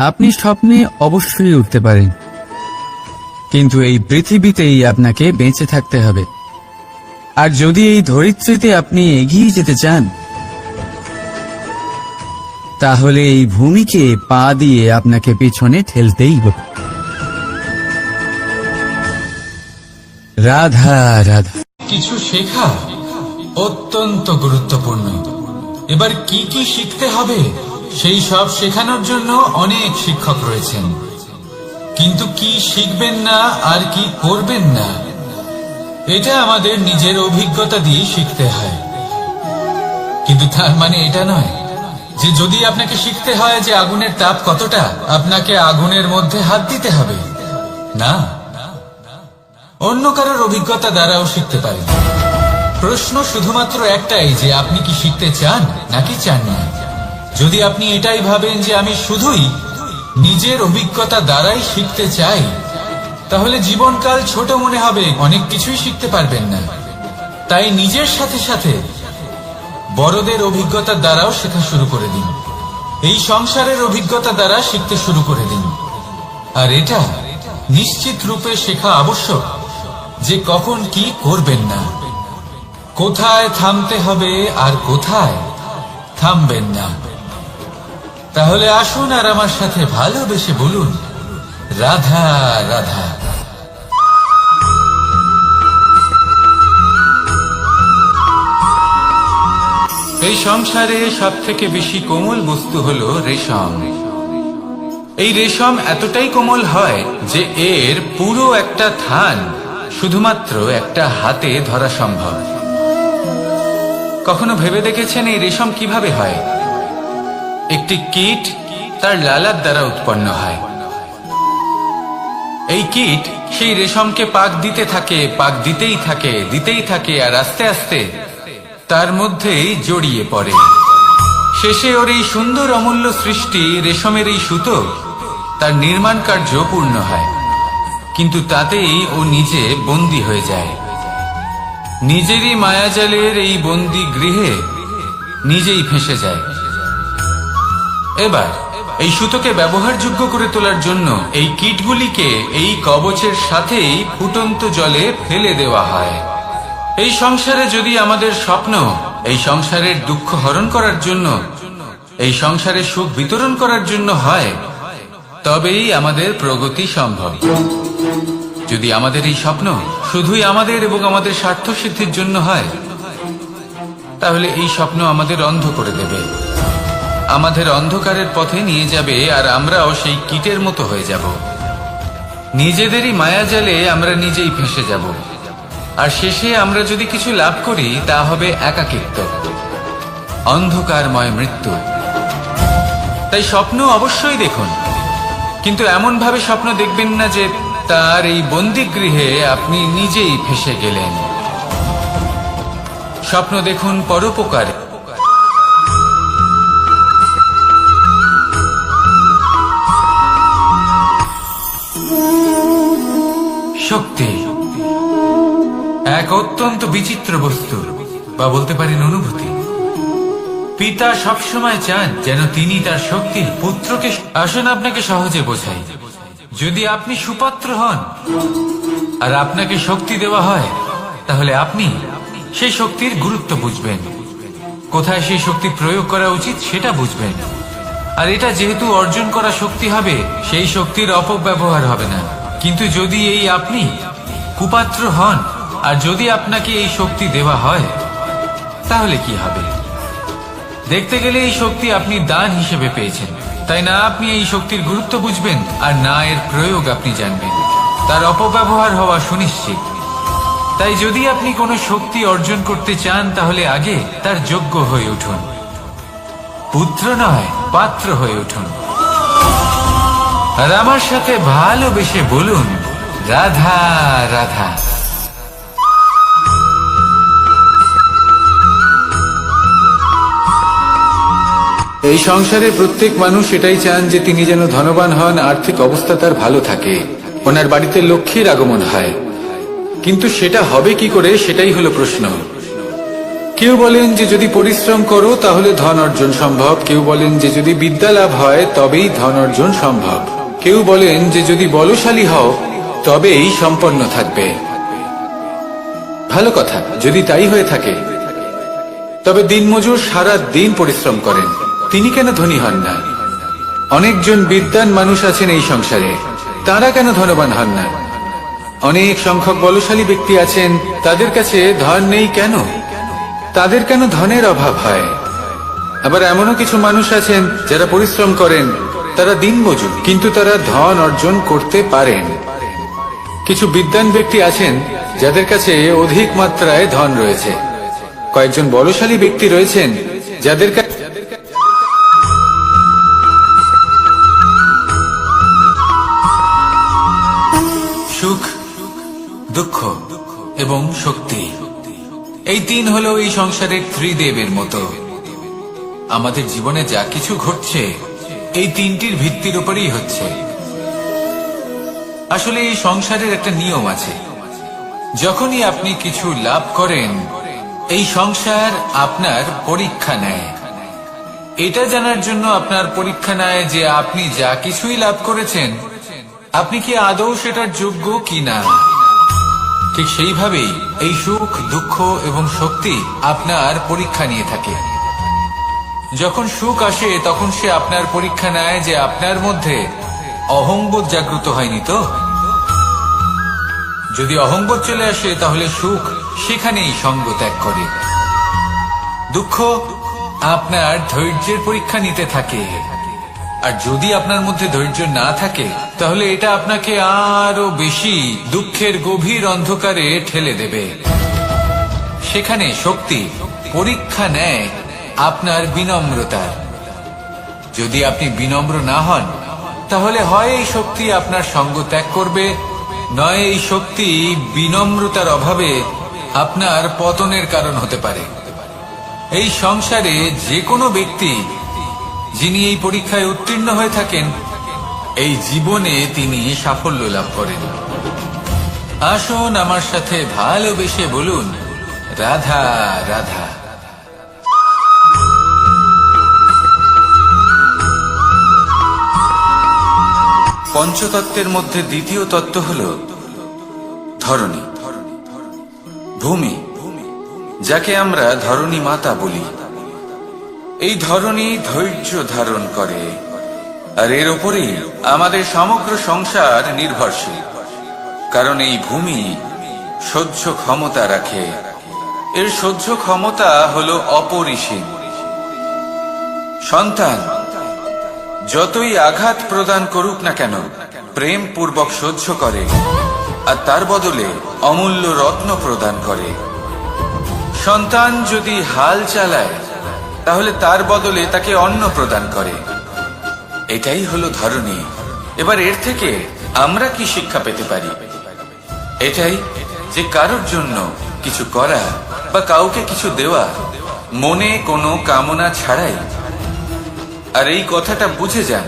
আপনি স্বপ্নে অবশ্যই উঠতে পারেন, কিন্তু এই পৃথিবীতেই আপনাকে বেঁচে থাকতে হবে। আর যদি এই ধরিত্রীতে আপনি এগিয়ে যেতে চান, তাহলে এই ভূমিকে পা দিয়ে আপনাকে পিছনে ঠেলতেই হবে। রাধা রাধা। কিছু শেখা অত্যন্ত গুরুত্বপূর্ণ। এবার কি কি শিখতে হবে সেই সব শেখানোর জন্য অনেক শিক্ষক রয়েছেন, কিন্তু কি শিখবেন না আর কি করবেন না এটা আমাদের নিজের অভিজ্ঞতা দিয়ে শিখতে হয়। কিন্তু তার মানে এটা নয় যে যদি আপনাকে শিখতে হয় যে আগুনের তাপ কতটা, আপনাকে আগুনের মধ্যে হাত দিতে হবে। না, অন্য কারোর অভিজ্ঞতা দ্বারাও শিখতে পারেন। প্রশ্ন শুধুমাত্র একটাই যে আপনি কি শিখতে চান নাকি চান না। যদি আপনি এটাই ভাবেন যে আমি শুধুই নিজের অভিজ্ঞতা দ্বারাই শিখতে চাই, তাহলে জীবনকাল ছোট মনে হবে, অনেক কিছুই শিখতে পারবেন না। তাই নিজের সাথে সাথে বড়দের অভিজ্ঞতা দ্বারাও শেখা শুরু করে দিন। এই সংসারের অভিজ্ঞতা দ্বারা শিখতে শুরু করে দিন। আর এটা নিশ্চিত রূপে শেখা আবশ্যক যে কখন কি করবেন না, কোথায় থামতে হবে আর কোথায় থামবেন না। তাহলে আসুন আর আমার সাথে ভালোবেসে বলুন, রাধা রাধা। এই সংসারে সব থেকে বেশি কোমল বস্তু হলো রেশম। এই রেশম এতটাই কোমল হয় যে এর পুরো একটা থান শুধুমাত্র একটা হাতে ধরা সম্ভব। কখনো ভেবে দেখেছেন এই রেশম কিভাবে হয়? একটি কীট তার লালার দ্বারা উৎপন্ন হয়। এই কীট সেই রেশমকে পাক দিতে থাকে, পাক দিতেই থাকে আর আস্তে আস্তে তার মধ্যেই জড়িয়ে পড়ে। শেষে ওর এই সুন্দর অমূল্য সৃষ্টি রেশমের এই সুতো তার নির্মাণ কার্য পূর্ণ হয়, কিন্তু তাতেই ও নিজে বন্দী হয়ে যায়। নিজেরই মায়াজালের এই বন্দী গৃহে নিজেই ফেঁসে যায়। এবার এই সুতোকে ব্যবহারযোগ্য করে তোলার জন্য এই কীটগুলিকে এই কবচের সাথেই ফুটন্ত জলে ফেলে দেওয়া হয়। এই সংসারে যদি আমাদের স্বপ্ন এই সংসারের দুঃখ হরণ করার জন্য, এই সংসারে সুখ বিতরণ করার জন্য হয়, তবেই আমাদের প্রগতি সম্ভব। যদি আমাদের এই স্বপ্ন শুধুই আমাদের এবং আমাদের স্বার্থ সিদ্ধির জন্য হয়, তাহলে এই স্বপ্ন আমাদের অন্ধ করে দেবে, আমাদের অন্ধকারের পথে নিয়ে যাবে, আর আমরাও সেই কীটের মতো হয়ে যাব। নিজেদেরই মায়াজালে আমরা নিজেই ফেঁসে যাব, আর শেষে আমরা যদি কিছু লাভ করি তা হবে একাকিত্ব, অন্ধকারময় মৃত্যু। তাই স্বপ্ন অবশ্যই দেখুন, কিন্তু এমন ভাবে স্বপ্ন দেখবেন না যে তার এই বন্দিগৃহে আপনি নিজেই ফেঁসে গেলেন। স্বপ্ন দেখুন পরোপকারে। শক্তি এক অত্যন্ত বিচিত্র বস্তু, বা বলতে পারেন অনুভূতি। পিতা সবসময় চান যেন তিনি তার শক্তি পুত্রকে। আসুন আপনাকে সহজে বোঝাই। যদি আপনি সুপাত্র হন আর আপনাকে শক্তি দেওয়া হয়, তাহলে আপনি সেই শক্তির গুরুত্ব বুঝবেন, কোথায় সেই শক্তি প্রয়োগ করা উচিত সেটা বুঝবেন। আর এটা যেহেতু অর্জন করা শক্তি হবে, সেই শক্তির অপব্যবহার হবে না। কিন্তু যদি এই আপনি কুপাত্র হন আর যদি আপনাকে এই শক্তি দেওয়া হয়, তাহলে কি হবে? দেখতে গেলে এই শক্তি আপনি দান হিসেবে পেয়েছেন, তাই না আপনি এই শক্তির গুরুত্ব বুঝবেন আর না এর প্রয়োগ আপনি জানবেন। তার অপব্যবহার হওয়া সুনিশ্চিত। তাই যদি আপনি কোনো শক্তি অর্জন করতে চান, তাহলে আগে তার যোগ্য হয়ে উঠুন, পুত্র নয় পাত্র হয়ে উঠুন। আর আমার সাথে ভালোবেসে বলুন, রাধা রাধা। এই সংসারে প্রত্যেক মানুষ এটাই চান যে তিনি যেন ধনবান হন, আর্থিক অবস্থা তার ভালো থাকে, ওনার বাড়িতে লক্ষ্মীর আগমন হয়। কিন্তু সেটা হবে কি করে সেটাই হলো প্রশ্ন। কেউ বলেন যে যদি পরিশ্রম করো তাহলে ধন অর্জন সম্ভব, কেউ বলেন যে যদি বিদ্যা লাভ হয় তবেই ধন অর্জন সম্ভব, কেউ বলেন যে যদি বলশালী হও তবেই সম্পন্ন থাকবে। ভালো কথা, যদি তাই হয়ে থাকে তবে দিনমজুর সারা দিন পরিশ্রম করেন, তিনি কেন ধনী হন না? অনেকজন বিদ্বান মানুষ আছেন এই সংসারে, তারা কেন ধনবান হন না? অনেক সংখ্যক বলশালী ব্যক্তি আছেন, তাদের কাছে ধন নেই কেন? তাদের কেন ধনের অভাব হয়? আবার এমনও কিছু মানুষ আছেন যারা পরিশ্রম করেন, তারা দিনমজুর, কিন্তু তারা ধন অর্জন করতে পারেন। কিছু বিদ্বান ব্যক্তি আছেন যাদের কাছে অধিক মাত্রায় ধন রয়েছে, কয়েকজন বলশালী ব্যক্তি রয়েছেন যাদের কাছে সুখ, দুঃখ এবং শক্তি, এই তিন হলো এই সংসারের ত্রিদেবের মতো। আমাদের জীবনে যা কিছু ঘটছে এই তিনটির ভিত্তির উপরেই হচ্ছে। আসলে এই সংসারের একটা নিয়ম আছে, যখনই আপনি কিছু লাভ করেন এই সংসার আপনার পরীক্ষা নেয়। এটা জানার জন্য আপনার পরীক্ষা নেয় যে আপনি যা কিছুই লাভ করেছেন আপনি কি আদৌ সেটার যোগ্য কিনা। ঠিক সেইভাবেই এই সুখ, দুঃখ এবং শক্তি আপনার পরীক্ষা নিয়ে থাকে। যখন সুখ আসে তখন সে আপনার পরীক্ষা নেয় যে আপনার মধ্যে অহংবোধ জাগ্রত হয়নি তো। যদি অহংবোধ চলে আসে তাহলে সুখ সেখানেই সঙ্গ ত্যাগ করে। দুঃখ আপনার ধৈর্যের পরীক্ষা নিতে থাকে, আর যদি আপনার মধ্যে ধৈর্য না থাকে তাহলে এটা আপনাকে আরো বেশি দুঃখের গভীর অন্ধকারে ঠেলে দেবে। সেখানে শক্তি পরীক্ষা নেয় আপনার বিনম্রতার। যদি আপনি বিনম্র না হন তাহলে হয় এই শক্তি আপনার সঙ্গ ত্যাগ করবে, নয় এই শক্তি বিনম্রতার অভাবে আপনার পতনের কারণ হতে পারে। এই সংসারে যে কোনো ব্যক্তি যিনি এই পরীক্ষায় উত্তীর্ণ হয়ে থাকেন এই জীবনে তিনি সাফল্য লাভ করেন। আসুন আমার সাথে ভালোবেসে বলুন, রাধা রাধা। পঞ্চতত্ত্বের মধ্যে দ্বিতীয় তত্ত্ব হল ধরণী, ভূমি, যাকে আমরা ধরণী মাতা বলি। এই ধরণী ধৈর্য ধারণ করে, আর এর ওপরেই আমাদের সমগ্র সংসার নির্ভরশীল। কারণ এই ভূমি সহ্য ক্ষমতা রাখে, এর সহ্য ক্ষমতা হল অপরিসীম। সন্তান যতই আঘাত প্রদান করুক না কেন প্রেম পূর্বক সহ্য করে, আর তার বদলে অমূল্য রত্ন প্রদান করে। সন্তান যদি হাল চালায় তাহলে তার বদলে তাকে অন্ন প্রদান করে। এটাই হলো ধরণী। এবার এর থেকে আমরা কি শিক্ষা পেতে পারি? এটাই যে কারোর জন্য কিছু করা বা কাউকে কিছু দেওয়া মনে কোনো কামনা ছাড়াই। আর এই কথাটা বুঝে যান,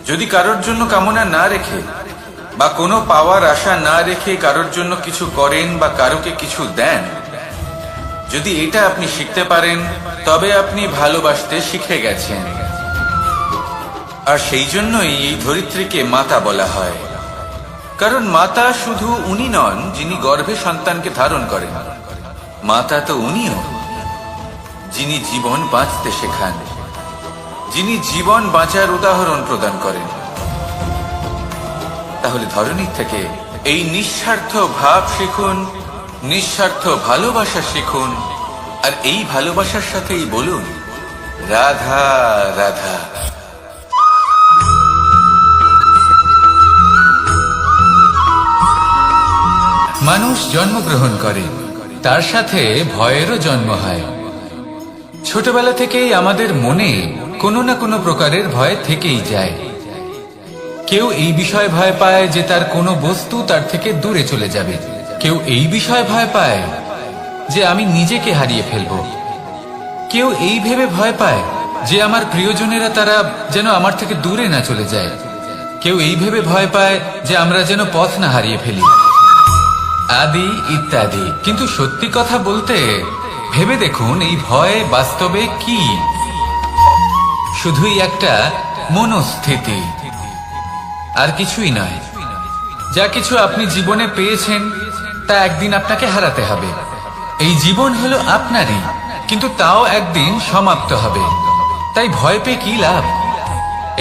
যদি কারোর জন্য কামনা না রেখে বা কোনো পাওয়ার আশা না রেখে কারোর জন্য কিছু করেন বা কারোকে কিছু দেন, যদি এটা আপনি শিখতে পারেন তবে আপনি ভালোবাসতে শিখে গেছেন। আর সেই জন্যই এই ধরিত্রীকে মাতা বলা হয়। কারণ মাতা শুধু উনি নন যিনি গর্ভে সন্তানকে ধারণ করেন, মাতা তো উনিও যিনি জীবন বাঁচতে শেখান, যিনি জীবন বাঁচার উদাহরণ প্রদান করেন। তাহলে ধরণীর থেকে এই নিঃস্বার্থ ভাব শিখুন, নিঃস্বার্থ ভালোবাসা শিখুন, আর এই ভালোবাসার সাথেই বলুন, রাধা রাধা। মানুষ জন্মগ্রহণ করে, তার সাথে ভয়েরও জন্ম হয়। ছোটবেলা থেকেই আমাদের মনে কোনো না কোনো প্রকারের ভয় থেকেই যায়। কেউ এই বিষয়ে ভয় পায় যে তার কোনো বস্তু তার থেকে দূরে চলে যাবে, কেউ এই বিষয়ে ভয় পায় যে আমি নিজেকে হারিয়ে ফেলব, কেউ এই ভেবে ভয় পায় যে আমার প্রিয়জনেরা তারা যেন আমার থেকে দূরে না চলে যায়, কেউ এই ভেবে ভয় পায় যে আমরা যেন পথ না হারিয়ে ফেলি। আদি ইত্যাদি। কিন্তু সত্যি কথা বলতে ভেবে দেখুন, এই ভয় বাস্তবে কি? শুধুই একটা মনোস্থিতি, আর কিছুই নয়। যা কিছু আপনি জীবনে পেয়েছেন তা একদিন আপনাকে হারাতে হবে। এই জীবন হলো আপনারই, কিন্তু তাও একদিন সমাপ্ত হবে। তাই ভয় পেয়ে কি লাভ?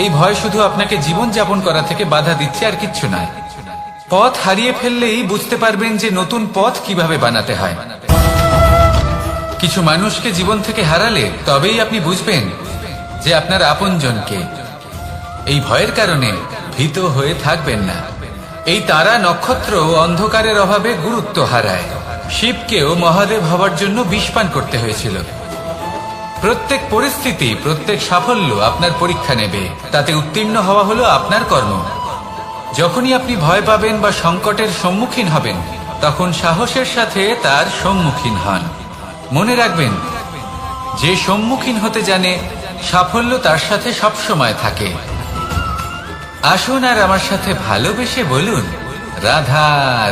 এই ভয় শুধু আপনাকে জীবন যাপন করা থেকে বাধা দিচ্ছে, আর কিচ্ছু নয়। পথ হারিয়ে ফেললেই বুঝতে পারবেন যে নতুন পথ কিভাবে বানাতে হয়। কিছু মানুষকে জীবন থেকে হারালে তবেই আপনি বুঝবেন যে আপনার আপনজনকে। এই ভয়ের কারণে ভীত হয়ে থাকবেন না। এই তারা নক্ষত্র অন্ধকারের অভাবে গুরুত্ব হারায়। শিবকেও মহাদেব হবার জন্য বিষ পান করতে হয়েছিল। প্রত্যেক পরিস্থিতি, প্রত্যেক সাফল্য আপনার পরীক্ষা নেবে। তাতে উত্তীর্ণ হওয়া হলো আপনার কর্ম। যখনই আপনি ভয় পাবেন বা সংকটের সম্মুখীন হবেন, তখন সাহসের সাথে তার সম্মুখীন হন। মনে রাখবেন, যে সম্মুখীন হতে জানে, সাফল্য তার সাথে সবসময় থাকে। আসুন আর আমার সাথে ভালোবেসে বলুন, রাধা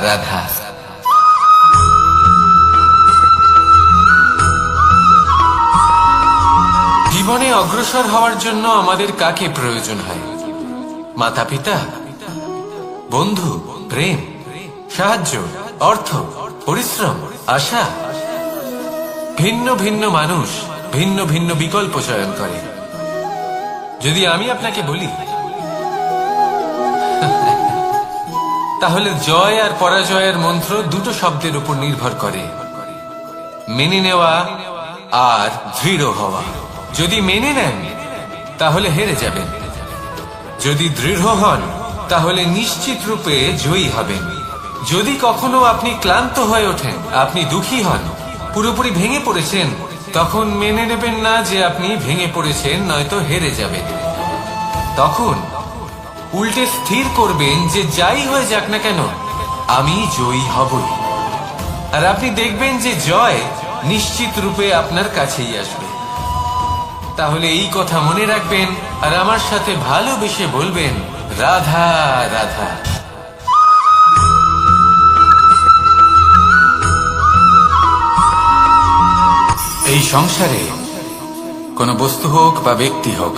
রাধা। জীবনে অগ্রসর হওয়ার জন্য আমাদের কাকে প্রয়োজন হয়? মাতা পিতা, বন্ধু, প্রেম, সাহায্য, অর্থ, পরিশ্রম, আশা। ভিন্ন ভিন্ন মানুষ ভিন্ন ভিন্ন বিকল্প চয়ন করে। যদি আমি আপনাকে বলি, তাহলে জয় আর পরাজয়ের মন্ত্র দুটো শব্দের উপর নির্ভর করে, মেনে নেওয়া আর দৃঢ় হওয়া। যদি মেনে নেন তাহলে হেরে যাবেন, যদি দৃঢ় হন তাহলে নিশ্চিত রূপে জয়ী হবেন। যদি কখনো আপনি ক্লান্ত হয়ে ওঠেন, আপনি দুঃখী হন, পুরোপুরি ভেঙে পড়েছেন, তখন মেনে নেবেন না যে আপনি ভেঙে পড়েছেন, নয়তো হেরে যাবেন। তখন উল্টে স্থির করবেন যে যাই হয়ে যাক না কেন, আমি জয়ী হবই। আর আপনি দেখবেন যে জয় নিশ্চিত রূপে আপনার কাছেই আসবে। তাহলে এই কথা মনে রাখবেন আর আমার সাথে ভালোবেসে বলবেন, রাধা রাধা। এই সংসারে কোনো বস্তু হোক বা ব্যক্তি হোক,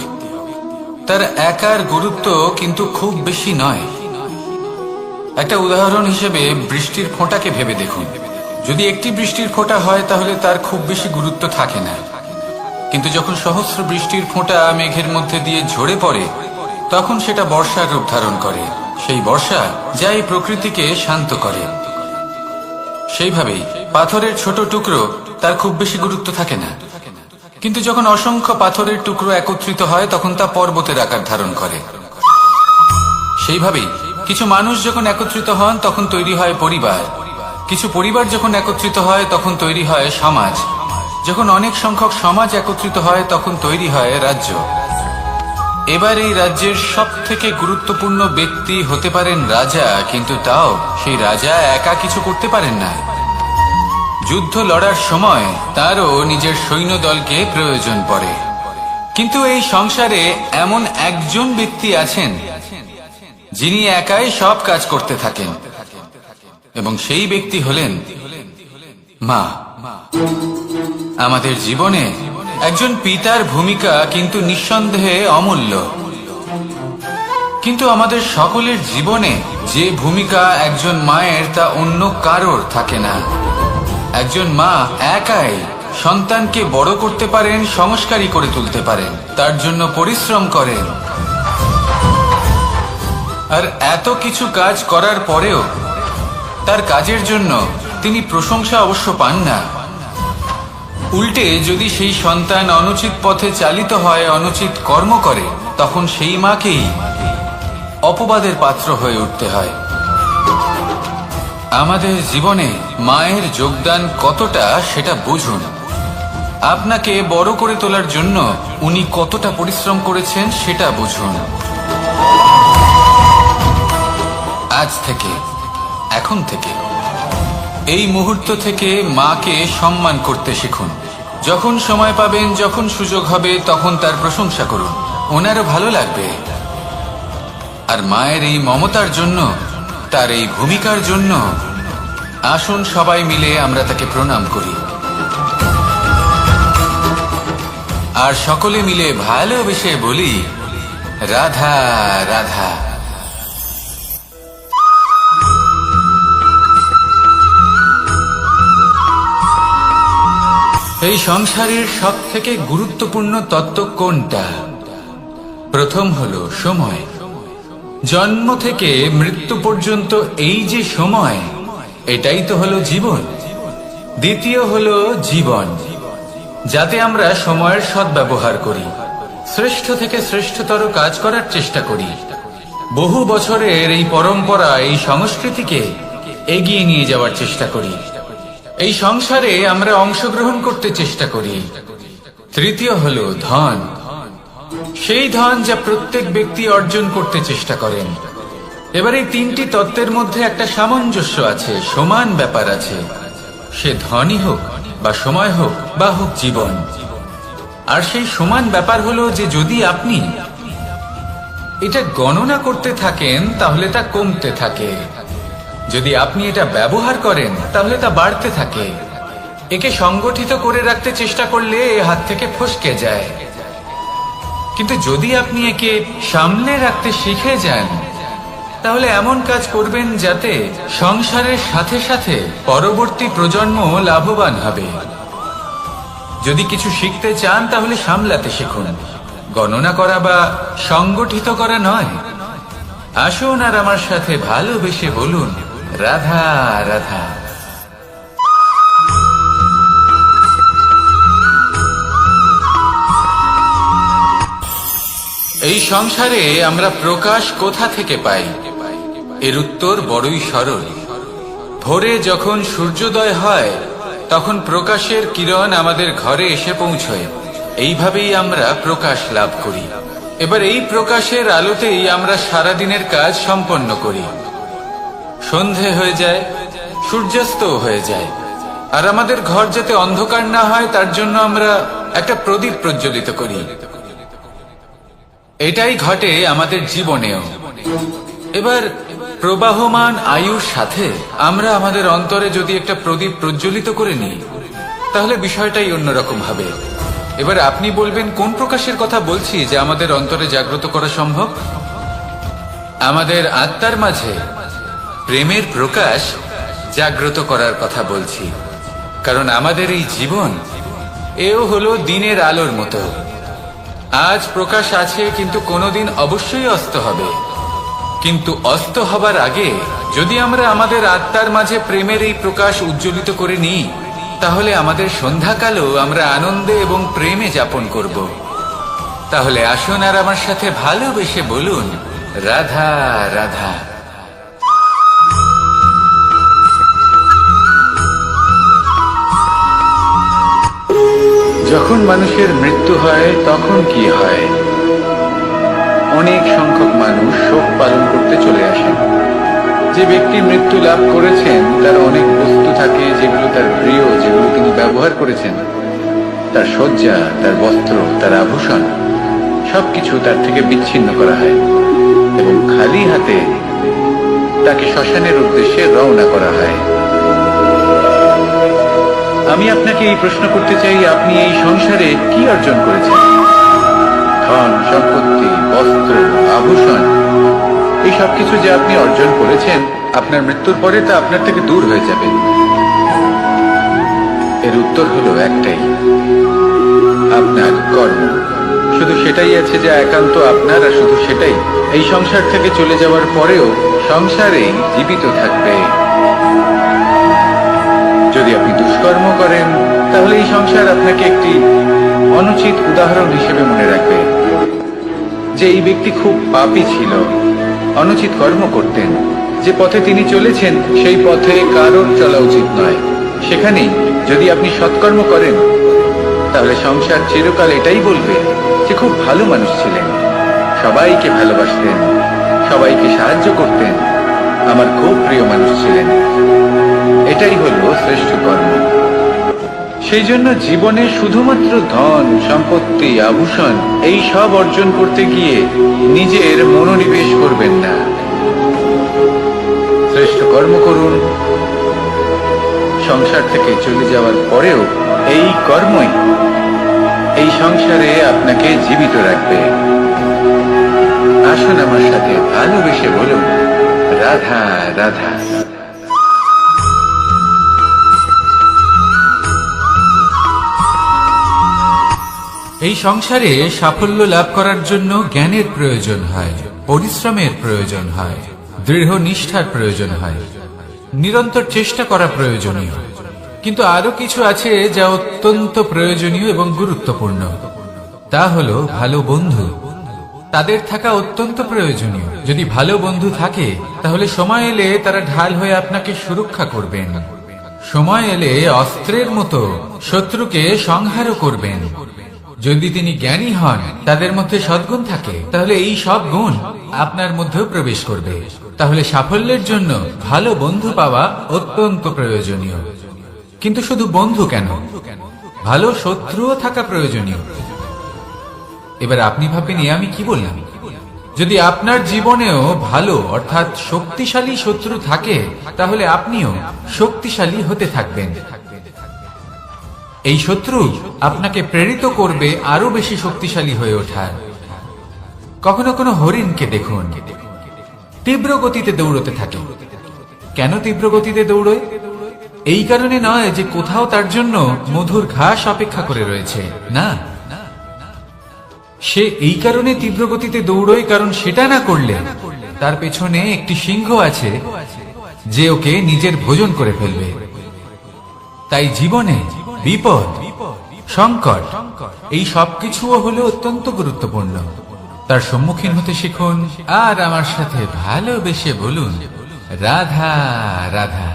তার একার গুরুত্ব কিন্তু খুব বেশি নয়। একটা উদাহরণ হিসেবে বৃষ্টির ফোঁটাকে ভেবে দেখুন। যদি একটি বৃষ্টির ফোঁটা হয় তাহলে তার খুব বেশি গুরুত্ব থাকে না, কিন্তু যখন সহস্র বৃষ্টির ফোঁটা মেঘের মধ্যে দিয়ে ঝরে পড়ে, তখন সেটা বর্ষার রূপ ধারণ করে। সেই বর্ষা যা এই প্রকৃতিকে শান্ত করে। সেইভাবেই পাথরের ছোট টুকরো, তার খুব বেশি গুরুত্ব থাকে না, কিন্তু যখন অসংখ্য পাথরের টুকরো একত্রিত হয় তখন তা পর্বতের আকার ধারণ করে। সেইভাবেই কিছু মানুষ যখন একত্রিত হন তখন তৈরি হয় পরিবার। কিছু পরিবার যখন একত্রিত হয় তখন তৈরি হয় সমাজ। যখন অনেক সংখ্যক সমাজ একত্রিত হয় তখন তৈরি হয় রাজ্য। এবার এই রাজ্যের সব থেকে গুরুত্বপূর্ণ ব্যক্তি হতে পারেন রাজা, কিন্তু তাও সেই রাজা একা কিছু করতে পারেন না। যুদ্ধ লড়ার সময় তারও নিজের সৈন্যদলকে প্রয়োজন পড়ে। কিন্তু এই সংসারে এমন একজন ব্যক্তি আছেন যিনি একাই সব কাজ করতে থাকেন, এবং সেই ব্যক্তি হলেন মা। আমাদের জীবনে একজন পিতার ভূমিকা কিন্তু নিঃসন্দেহে অমূল্য, কিন্তু আমাদের সকলের জীবনে যে ভূমিকা একজন মায়ের তা অন্য কারোর থাকে না। একজন মা একাই সন্তানকে বড় করতে পারেন, সংস্কারী করে তুলতে পারেন, তার জন্য পরিশ্রম করেন। আর এত কিছু কাজ করার পরেও তার কাজের জন্য তিনি প্রশংসা অবশ্য পান না। উল্টে যদি সেই সন্তান অনুচিত পথে চালিত হয়, অনুচিত কর্ম করে, তখন সেই মাকেই অপবাদের পাত্র হয়ে উঠতে হয়। আমাদের জীবনে মায়ের যোগদান কতটা সেটা বুঝুন। আপনাকে বড় করে তোলার জন্য উনি কতটা পরিশ্রম করেছেন সেটা বুঝুন। আজ থেকে, এখন থেকে, এই মুহূর্ত থেকে মাকে সম্মান করতে শিখুন। যখন সময় পাবেন, যখন সুযোগ হবে, তখন তার প্রশংসা করুন, ওনারও ভালো লাগবে। আর মায়ের এই মমতার জন্য, তার এই ভূমিকার জন্য আসুন সবাই মিলে আমরা তাকে প্রণাম করি আর সকলে মিলে ভালোবেসে বলি, রাধা রাধা। এই সংসারের সব থেকে গুরুত্বপূর্ণ তত্ত্ব কোনটা? প্রথম হলো সময়। জন্ম থেকে মৃত্যু পর্যন্ত এই যে সময়, এটাই তো হলো জীবন। দ্বিতীয় হলো জীবন, যাতে আমরা সময়ের সদ্ব্যবহার করি, শ্রেষ্ঠ থেকে শ্রেষ্ঠতর কাজ করার চেষ্টা করি। বহু বছরের এই পরম্পরা, এই সংস্কৃতিকে এগিয়ে নিয়ে যাওয়ার চেষ্টা করি। এই সংসারে আমরা অংশগ্রহণ করতে চেষ্টা করি। তৃতীয় হলো ধন, সেই ধন যা প্রত্যেক ব্যক্তি অর্জন করতে চেষ্টা করেন। এবার এই তিনটি তত্ত্বের মধ্যে একটা সামঞ্জস্য আছে, সমান ব্যাপার আছে। সে ধনই হোক বা সময় হোক বা হোক জীবন। আর সেই সমান ব্যাপার হলো যে যদি আপনি এটা গণনা করতে থাকেন তাহলে তা কমতে থাকে, যদি আপনি এটা ব্যবহার করেন তাহলে তা বাড়তে থাকে। একে সংগঠিত করে রাখতে চেষ্টা করলে এ হাত থেকে ফসকে যায়, কিন্তু যদি আপনি একে সামলে রাখতে শিখে যান তাহলে এমন কাজ করবেন যাতে সংসারের সাথে সাথে পরবর্তী প্রজন্ম লাভবান হবে। যদি কিছু শিখতে চান তাহলে সামলাতে শিখুন, গণনা করা বা সংগঠিত করা নয়। আসুন আর আমার সাথে ভালোবেসে বলুন, রাধা রাধা। এই সংসারে আমরা প্রকাশ কোথা থেকে পাই? এর উত্তর বড়ই সরল। ভোরে যখন সূর্যোদয় হয় তখন প্রকাশের কিরণ আমাদের ঘরে এসে পৌঁছয়। এইভাবেই আমরা প্রকাশ লাভ করি। এবার এই প্রকাশের আলোতেই আমরা সারাদিনের কাজ সম্পন্ন করি। সন্ধে হয়ে যায়, সূর্যাস্ত হয়ে যায়, আর আমাদের ঘর যাতে অন্ধকার না হয় তার জন্য আমরা একটা প্রদীপ প্রজ্বলিত করি। এটাই ঘটে আমাদের জীবনেও। এবার প্রবাহমান আয়ুর সাথে আমরা আমাদের অন্তরে যদি একটা প্রদীপ প্রজ্বলিত করে নিই তাহলে বিষয়টাই অন্যরকম হবে। এবার আপনি বলবেন কোন প্রকাশের কথা বলছি যা আমাদের অন্তরে জাগ্রত করা সম্ভব? আমাদের আত্মার মাঝে প্রেমের প্রকাশ জাগ্রত করার কথা বলছি। কারণ আমাদের এই জীবন এও হলো দিনের আলোর মতো। আজ প্রকাশ আছে, কিন্তু কোনোদিন অবশ্যই অস্ত হবে। কিন্তু অস্ত হবার আগে যদি আমরা আমাদের আত্মার মাঝে প্রেমের এই প্রকাশ উজ্জ্বলিত করে নিই তাহলে আমাদের সন্ধ্যাকালও আমরা আনন্দে এবং প্রেমে যাপন করব। তাহলে আসুন আর আমার সাথে ভালোবেসে বলুন, রাধা রাধা। যখন মানুষের মৃত্যু হয় তখন কি হয়? অনেক সংখ্যক মানুষ শোক পালন করতে চলে আসেন। যে ব্যক্তি মৃত্যু লাভ করেছেন তার অনেক বস্তু থাকে যেগুলো তার প্রিয়, যেগুলো তিনি ব্যবহার করেছেন। তার শয্যা, তার বস্ত্র, তার আভূষণ সবকিছু তার থেকে বিচ্ছিন্ন করা হয় এবং খালি হাতে তাকে শ্মশানের উদ্দেশ্যে রওনা করা হয়। আমি আপনাকে এই প্রশ্ন করতে চাই, আপনি এই সংসারে কি অর্জন করেছেন? ধন, সম্পত্তি, বস্ত্র, আভূষণ, এই সবকিছু যে আপনি অর্জন করেছেন আপনার মৃত্যুর পরে তা আপনার থেকে দূর হয়ে যাবে। এর উত্তর হলো একটাই, আপনার কর্ম। শুধু সেটাই আছে যা একান্ত আপনার, আর শুধু সেটাই এই সংসার থেকে চলে যাওয়ার পরেও সংসারেই জীবিত থাকবে। যদি আপনি দুষ্কর্ম করেন তাহলে এই সংসার আপনাকে একটি অনুচিত উদাহরণ হিসেবে মনে রাখবে যে এই ব্যক্তি খুব পাপী ছিল, অনুচিত কর্ম করতেন। যে পথে তিনি চলেছেন সেই পথে কারোর চলা উচিত নয়। সেখানেই যদি আপনি সৎকর্ম করেন তাহলে সংসার চিরকাল এটাই বলবে যে খুব ভালো মানুষ ছিলেন, সবাইকে ভালোবাসতেন, সবাইকে সাহায্য করতেন, আমার খুব প্রিয় মানুষ ছিলেন। এটাই হলো শ্রেষ্ঠ কর্ম। সেই জন্য জীবনে শুধুমাত্র ধন, সম্পত্তি, আভূষণ এই সব অর্জন করতে গিয়ে নিজের মনোনিবেশ করবেন না। শ্রেষ্ঠ কর্ম করুন, সংসার থেকে চলে যাওয়ার পরেও এই কর্মই এই সংসারে আপনাকে জীবিত রাখবে। আসুন আমার সাথে ভালোবেসে বলুন, রাধা রাধা। এই সংসারে সাফল্য লাভ করার জন্য জ্ঞানের প্রয়োজন হয়, পরিশ্রমের প্রয়োজন হয়, দৃঢ় নিষ্ঠার প্রয়োজন হয়, নিরন্তর চেষ্টা করা প্রয়োজনীয়। কিন্তু আরো কিছু আছে যা অত্যন্ত প্রয়োজনীয় এবং গুরুত্বপূর্ণ। তা হলো ভালো বন্ধু। তাদের থাকা অত্যন্ত প্রয়োজনীয়। যদি ভালো বন্ধু থাকে তাহলে সময় এলে তারা ঢাল হয়ে আপনাকে সুরক্ষা করবেন। সময় এলে অস্ত্রের মতো শত্রুকে সংহারও করবেন। যদি তিনি জ্ঞানী হন, তাদের মধ্যে সদ্গুণ থাকে, তাহলে এই সব গুণ আপনার মধ্যেও প্রবেশ করবে। তাহলে সাফল্যের জন্য ভালো বন্ধু পাওয়া অত্যন্ত প্রয়োজনীয়। কিন্তু শুধু বন্ধু কেন, ভালো শত্রুও থাকা প্রয়োজনীয়। এবার আপনি ভাববেন, আমি কি বললাম? যদি আপনার জীবনেও ভালো অর্থাৎ শক্তিশালী শত্রু থাকে, তাহলে আপনিও শক্তিশালী হতে থাকবেন। এই শত্রু আপনাকে প্রেরিত করবে আরো বেশি শক্তিশালী হয়ে ওঠার। কখনো কোনো হরিণকে দেখুন, তীব্র গতিতে দৌড়তে থাকে। কেন তীব্র গতিতে দৌড়য়? এই কারণে নয় যে কোথাও তার জন্য মধুর ঘাস অপেক্ষা করে রয়েছে, না। সে এই কারণে তীব্র গতিতে দৌড়য় কারণ সেটা না করলে তার পেছনে একটি সিংহ আছে যে ওকে নিজের ভোজন করে ফেলবে। তাই জীবনে বিপদ, সংকট, এই সবকিছুও হলো অত্যন্ত গুরুত্বপূর্ণ। তার সম্মুখীন হতে শিখুন আর আমার সাথে ভালোবেসে বলুন, রাধা রাধা।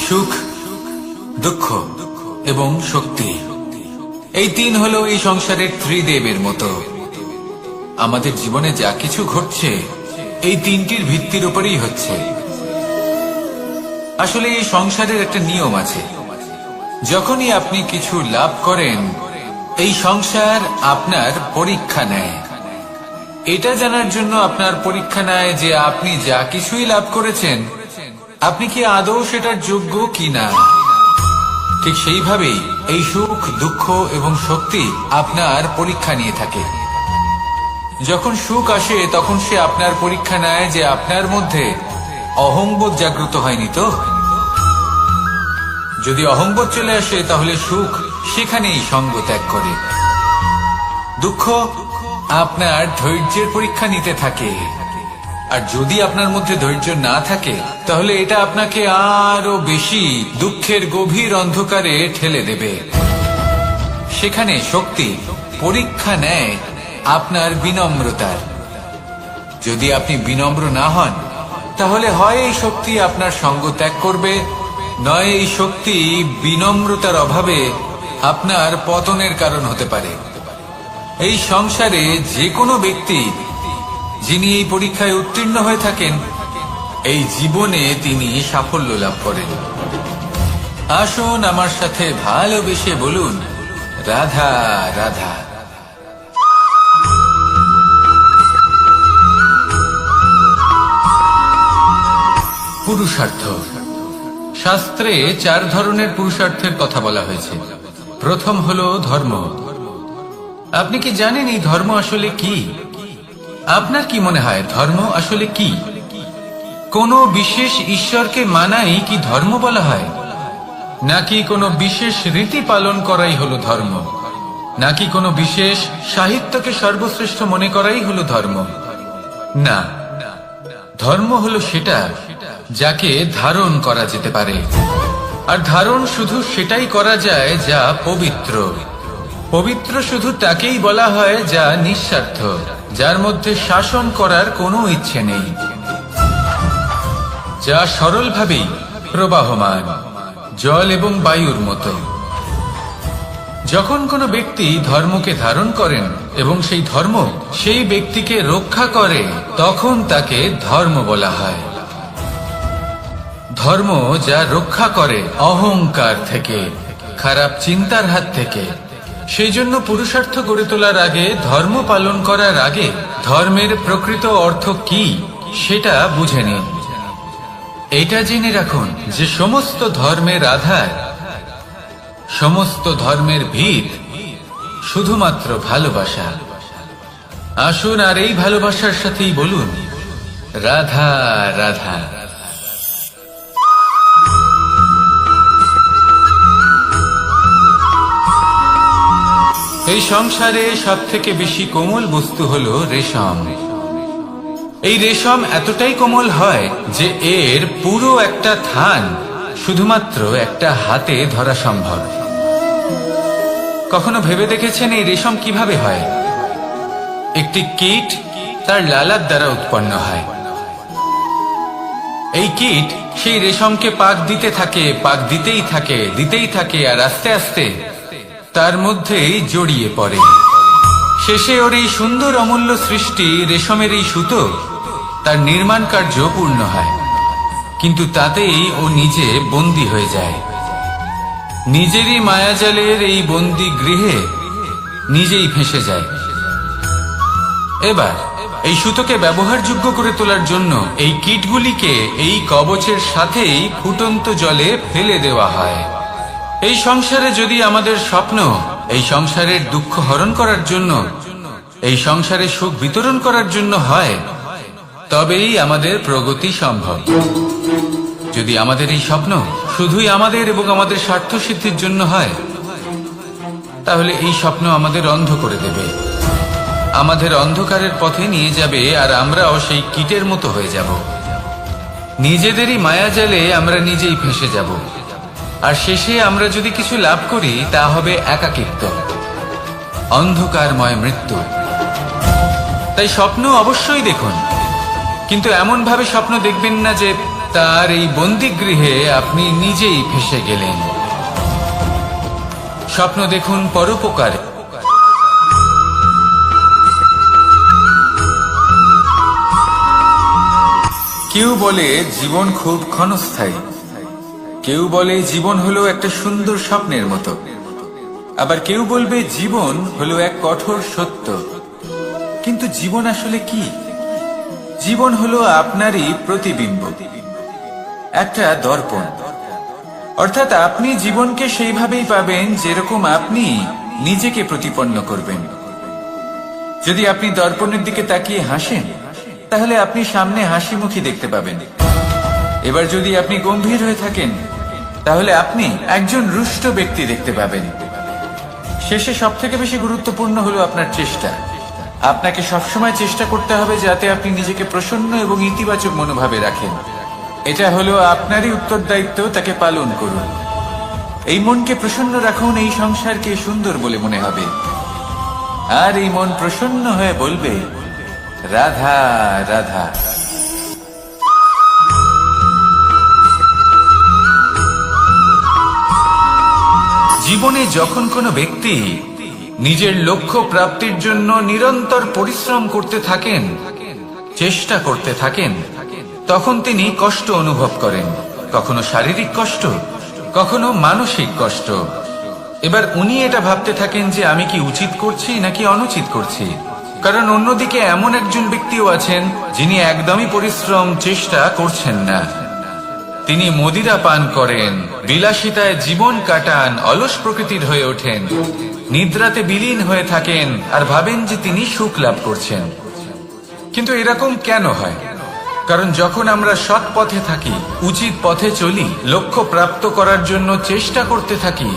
সুখ, দুঃখ এবং শক্তি, এই তিন হলো এই সংসারের ত্রিদেবের মতো। আমাদের জীবনে যা কিছু ঘটছে এই তিনটির ভিত্তির উপরেই হচ্ছে। আসলে এই সংসারের একটা নিয়ম আছে। যখনই আপনি কিছু লাভ করেন, এই সংসার আপনার পরীক্ষা নেয়। এটা জানার জন্য আপনার পরীক্ষা নেয় যে আপনি যা কিছুই লাভ করেছেন, আপনি কি আদৌ সেটার যোগ্য কিনা। ঠিক সেইভাবেই এই সুখ, দুঃখ এবং শক্তি আপনার পরীক্ষা নিয়ে থাকে। যখন সুখ আসে তখন সে আপনার পরীক্ষা নেয় যে আপনার মধ্যে অহংবোধ জাগ্রত হয়নি তো। যদি অহংবোধ চলে আসে তাহলে সুখ সেখানেই সঙ্গ ত্যাগ করে। দুঃখ আপনার ধৈর্যের পরীক্ষা নিতে থাকে। আর যদি আপনার মধ্যে ধৈর্য না থাকে তাহলে এটা আপনাকে আরো বেশি দুঃখের গভীর অন্ধকারে ঠেলে দেবে। সেখানে শক্তি পরীক্ষা নেয় আপনার বিনম্রতার। যদি আপনি বিনম্র না হন তাহলে হয় এই শক্তি আপনার সঙ্গ ত্যাগ করবে, নয় এই শক্তি বিনম্রতার অভাবে আপনার পতনের কারণ হতে পারে। এই সংসারে যে কোনো ব্যক্তি যিনি এই পরীক্ষায় উত্তীর্ণ হয়ে থাকেন, এই জীবনে তিনি সাফল্য লাভ করেন। আসুন আমার সাথে ভালোবেসে বলুন, রাধা রাধা। পুরুষার্থ। শাস্ত্রে 4 ধরনের পুরুষার্থের কথা বলা হয়েছে। প্রথম হলো ধর্ম। আপনি কি জানেন এই ধর্ম আসলে কি? আপনার কি মনে হয় ধর্ম আসলে কি? কোন বিশেষ ঈশ্বরকে মানাই কি ধর্ম বলা হয়? নাকি কোনো বিশেষ রীতি পালন করাই হলো ধর্ম? নাকি কোনো বিশেষ সাহিত্যকে সর্বশ্রেষ্ঠ মনে করাই হলো ধর্ম? না, ধর্ম হলো সেটা যাকে ধারণ করা যেতে পারে। আর ধারণ শুধু সেটাই করা যায় যা পবিত্র। পবিত্র শুধু তাকেই বলা হয় যা নিঃস্বার্থ, যার মধ্যে শাসন করার কোনো ইচ্ছে নেই, যা সরলভাবেই প্রবাহমান, জল এবং বায়ুর মতো। যখন কোনো ব্যক্তি ধর্মকে ধারণ করেন এবং সেই ধর্ম সেই ব্যক্তিকে রক্ষা করে, তখন তাকে ধর্ম বলা হয়। ধর্ম যা রক্ষা করে অহংকার থেকে, খারাপ চিন্তার হাত থেকে, সেই জন্য পুরুষার্থ গড়ে তোলার আগে, ধর্ম পালন করার আগে ধর্মের প্রকৃত অর্থ কি সেটা বুঝে নিন। এটা জেনে রাখুন যে সমস্ত ধর্মের আধার, সমস্ত ধর্মের ভিত শুধুমাত্র ভালোবাসা। আসুন আর এই ভালোবাসার সাথেই বলুন রাধা রাধা। এই সংসারে সব থেকে বেশি কোমল বস্তু হলো রেশম। এই রেশম এতটাই কোমল হয় যে এর পুরো একটা থান শুধুমাত্র একটা হাতে ধরা সম্ভব। কখনো ভেবে দেখেছেন এই রেশম কিভাবে হয়? একটি কীট তার লালার দ্বারা উৎপন্ন হয়। এই কীট সেই রেশমকে পাক দিতে থাকে, পাক দিতেই থাকে আর আস্তে আস্তে তার মধ্যেই জড়িয়ে পড়ে। শেষে ওর এই সুন্দর অমূল্য সৃষ্টি রেশমের এই সুতো তার নির্মাণ কার্য পূর্ণ হয়, কিন্তু তাতেই ও নিজে বন্দী হয়ে যায়। নিজেরই মায়াজালের এই বন্দী গৃহে নিজেই ফেঁসে যায়। এবার এই সুতোকে ব্যবহারযোগ্য করে তোলার জন্য এই কীটগুলিকে এই কবচের সাথেই ফুটন্ত জলে ফেলে দেওয়া হয়। এই সংসারে যদি আমাদের স্বপ্ন এই সংসারের দুঃখ হরণ করার জন্য, এই সংসারে সুখ বিতরণ করার জন্য হয়, তবেই আমাদের প্রগতি সম্ভব। যদি আমাদের এই স্বপ্ন শুধুই আমাদের এবং আমাদের স্বার্থ সিদ্ধির জন্য হয়, তাহলে এই স্বপ্ন আমাদের অন্ধ করে দেবে, আমাদের অন্ধকারের পথে নিয়ে যাবে, আর আমরাও সেই কীটের মতো হয়ে যাব। নিজেদেরই মায়াজালে আমরা নিজেই ফেঁসে যাব, আর শেষে আমরা যদি কিছু লাভ করি তা হবে একাকিত্ব, অন্ধকারময় মৃত্যু। তাই স্বপ্ন অবশ্যই দেখুন, কিন্তু এমন ভাবে স্বপ্ন দেখবেন না যে তার এই বন্দিগৃহে আপনি নিজেই ফেঁসে গেলেন। স্বপ্ন দেখুন পরোপকারে। কেউ বলে জীবন খুব ক্ষণস্থায়ী, কেউ বলে জীবন হলো একটা সুন্দর স্বপ্নের মতো, আবার কেউ বলবে জীবন হলো এক কঠোর সত্য। কিন্তু জীবন আসলে কি? জীবন হলো আপনারই প্রতিবিম্ব, একটা দর্পণ। অর্থাৎ আপনি জীবনকে সেইভাবেই পাবেন যেরকম আপনি নিজেকে প্রতিপন্ন করবেন। যদি আপনি দর্পণের দিকে তাকিয়ে হাসেন, তাহলে আপনি সামনে হাসি মুখী দেখতে পাবেন। এবার যদি আপনি গম্ভীর হয়ে থাকেন, তাহলে আপনি একজন রুষ্ট ব্যক্তি দেখতে পাবেন। শেষে সব থেকে বেশি গুরুত্বপূর্ণ হলো আপনার চেষ্টা। আপনাকে সবসময় চেষ্টা করতে হবে যাতে আপনি নিজেকে প্রসন্ন এবং ইতিবাচক মনোভাবে রাখেন। এটা হলো আপনারই উত্তরদায়িত্ব, তাকে পালন করুন। এই মনকে প্রসন্ন রাখুন, এই সংসারকে সুন্দর বলে মনে হবে, আর এই মন প্রসন্ন হয়ে বলবে রাধা রাধা। জীবনে যখন কোনো ব্যক্তি নিজের লক্ষ্য প্রাপ্তির জন্য নিরন্তর পরিশ্রম করতে থাকেন, চেষ্টা করতে থাকেন, তখন তিনি কষ্ট অনুভব করেন, কখনো শারীরিক কষ্ট, কখনো মানসিক কষ্ট। এবার উনি এটা ভাবতে থাকেন যে আমি কি উচিত করছি নাকি অনুচিত করছি। কারণ অন্যদিকে এমন একজন ব্যক্তিও আছেন যিনি একদমই পরিশ্রম চেষ্টা করছেন না। তিনি মদিরা পান করেন, বিলাসিতায় জীবন কাটান, অলস প্রকৃতির হয়ে ওঠেন, নিদ্রাতে বিলীন হয়ে থাকেন আর ভাবেন যে তিনি সুখ লাভ করছেন। কিন্তু এরকম কেন হয়? কারণ যখন আমরা সৎ পথে থাকি, উচিত পথে চলি, লক্ষ্য প্রাপ্ত করার জন্য চেষ্টা করতে থাকি,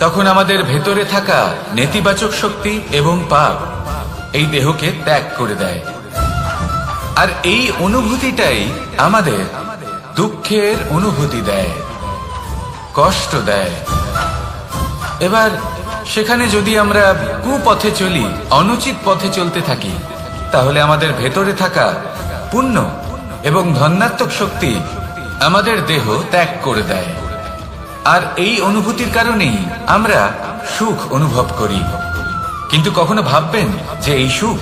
তখন আমাদের ভেতরে থাকা নেতিবাচক শক্তি এবং পাপ এই দেহকে ত্যাগ করে দেয়। আর এই অনুভূতিটাই আমাদের দুঃখের অনুভূতি দেয়, কষ্ট দেয়। এবার সেখানে যদি আমরা কুপথে চলি, অনুচিত পথে চলতে থাকি, তাহলে আমাদের ভেতরে থাকা পুণ্য এবং ধনাত্মক শক্তি আমাদের দেহ ত্যাগ করে দেয়। আর এই অনুভূতির কারণেই আমরা সুখ অনুভব করি। কিন্তু কখনো ভাববেন যে এই সুখ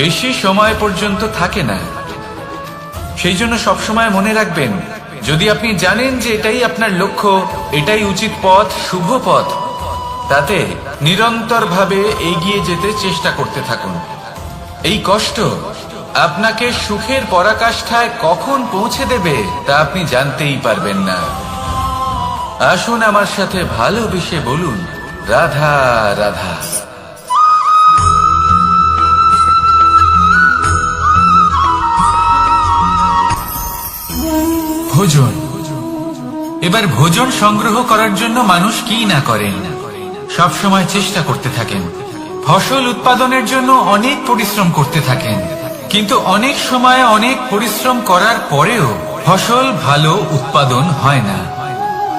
বেশি সময় পর্যন্ত থাকে না। সেই জন্য সবসময় মনে রাখবেন, যদি আপনি জানেন যে এটাই আপনার লক্ষ্য, এটাই উচিত পথ, শুভ পথ, তাতে নিরন্তরভাবে এগিয়ে যেতে চেষ্টা করতে থাকুন। এই কষ্ট আপনাকে সুখের পরাকাষ্ঠায় কখন পৌঁছে দেবে তা আপনি জানতেই পারবেন না। আসুন আমার সাথে ভালোবেসে বলুন, রাধা রাধা। ভোজন। এবার ভোজন সংগ্রহ করার জন্য মানুষ কি না করেন, সব সময় চেষ্টা করতে থাকেন। ফসল উৎপাদনের জন্য অনেক পরিশ্রম করতে থাকেন, কিন্তু অনেক সময় অনেক পরিশ্রম করার পরেও ফসল ভালো উৎপাদন হয় না।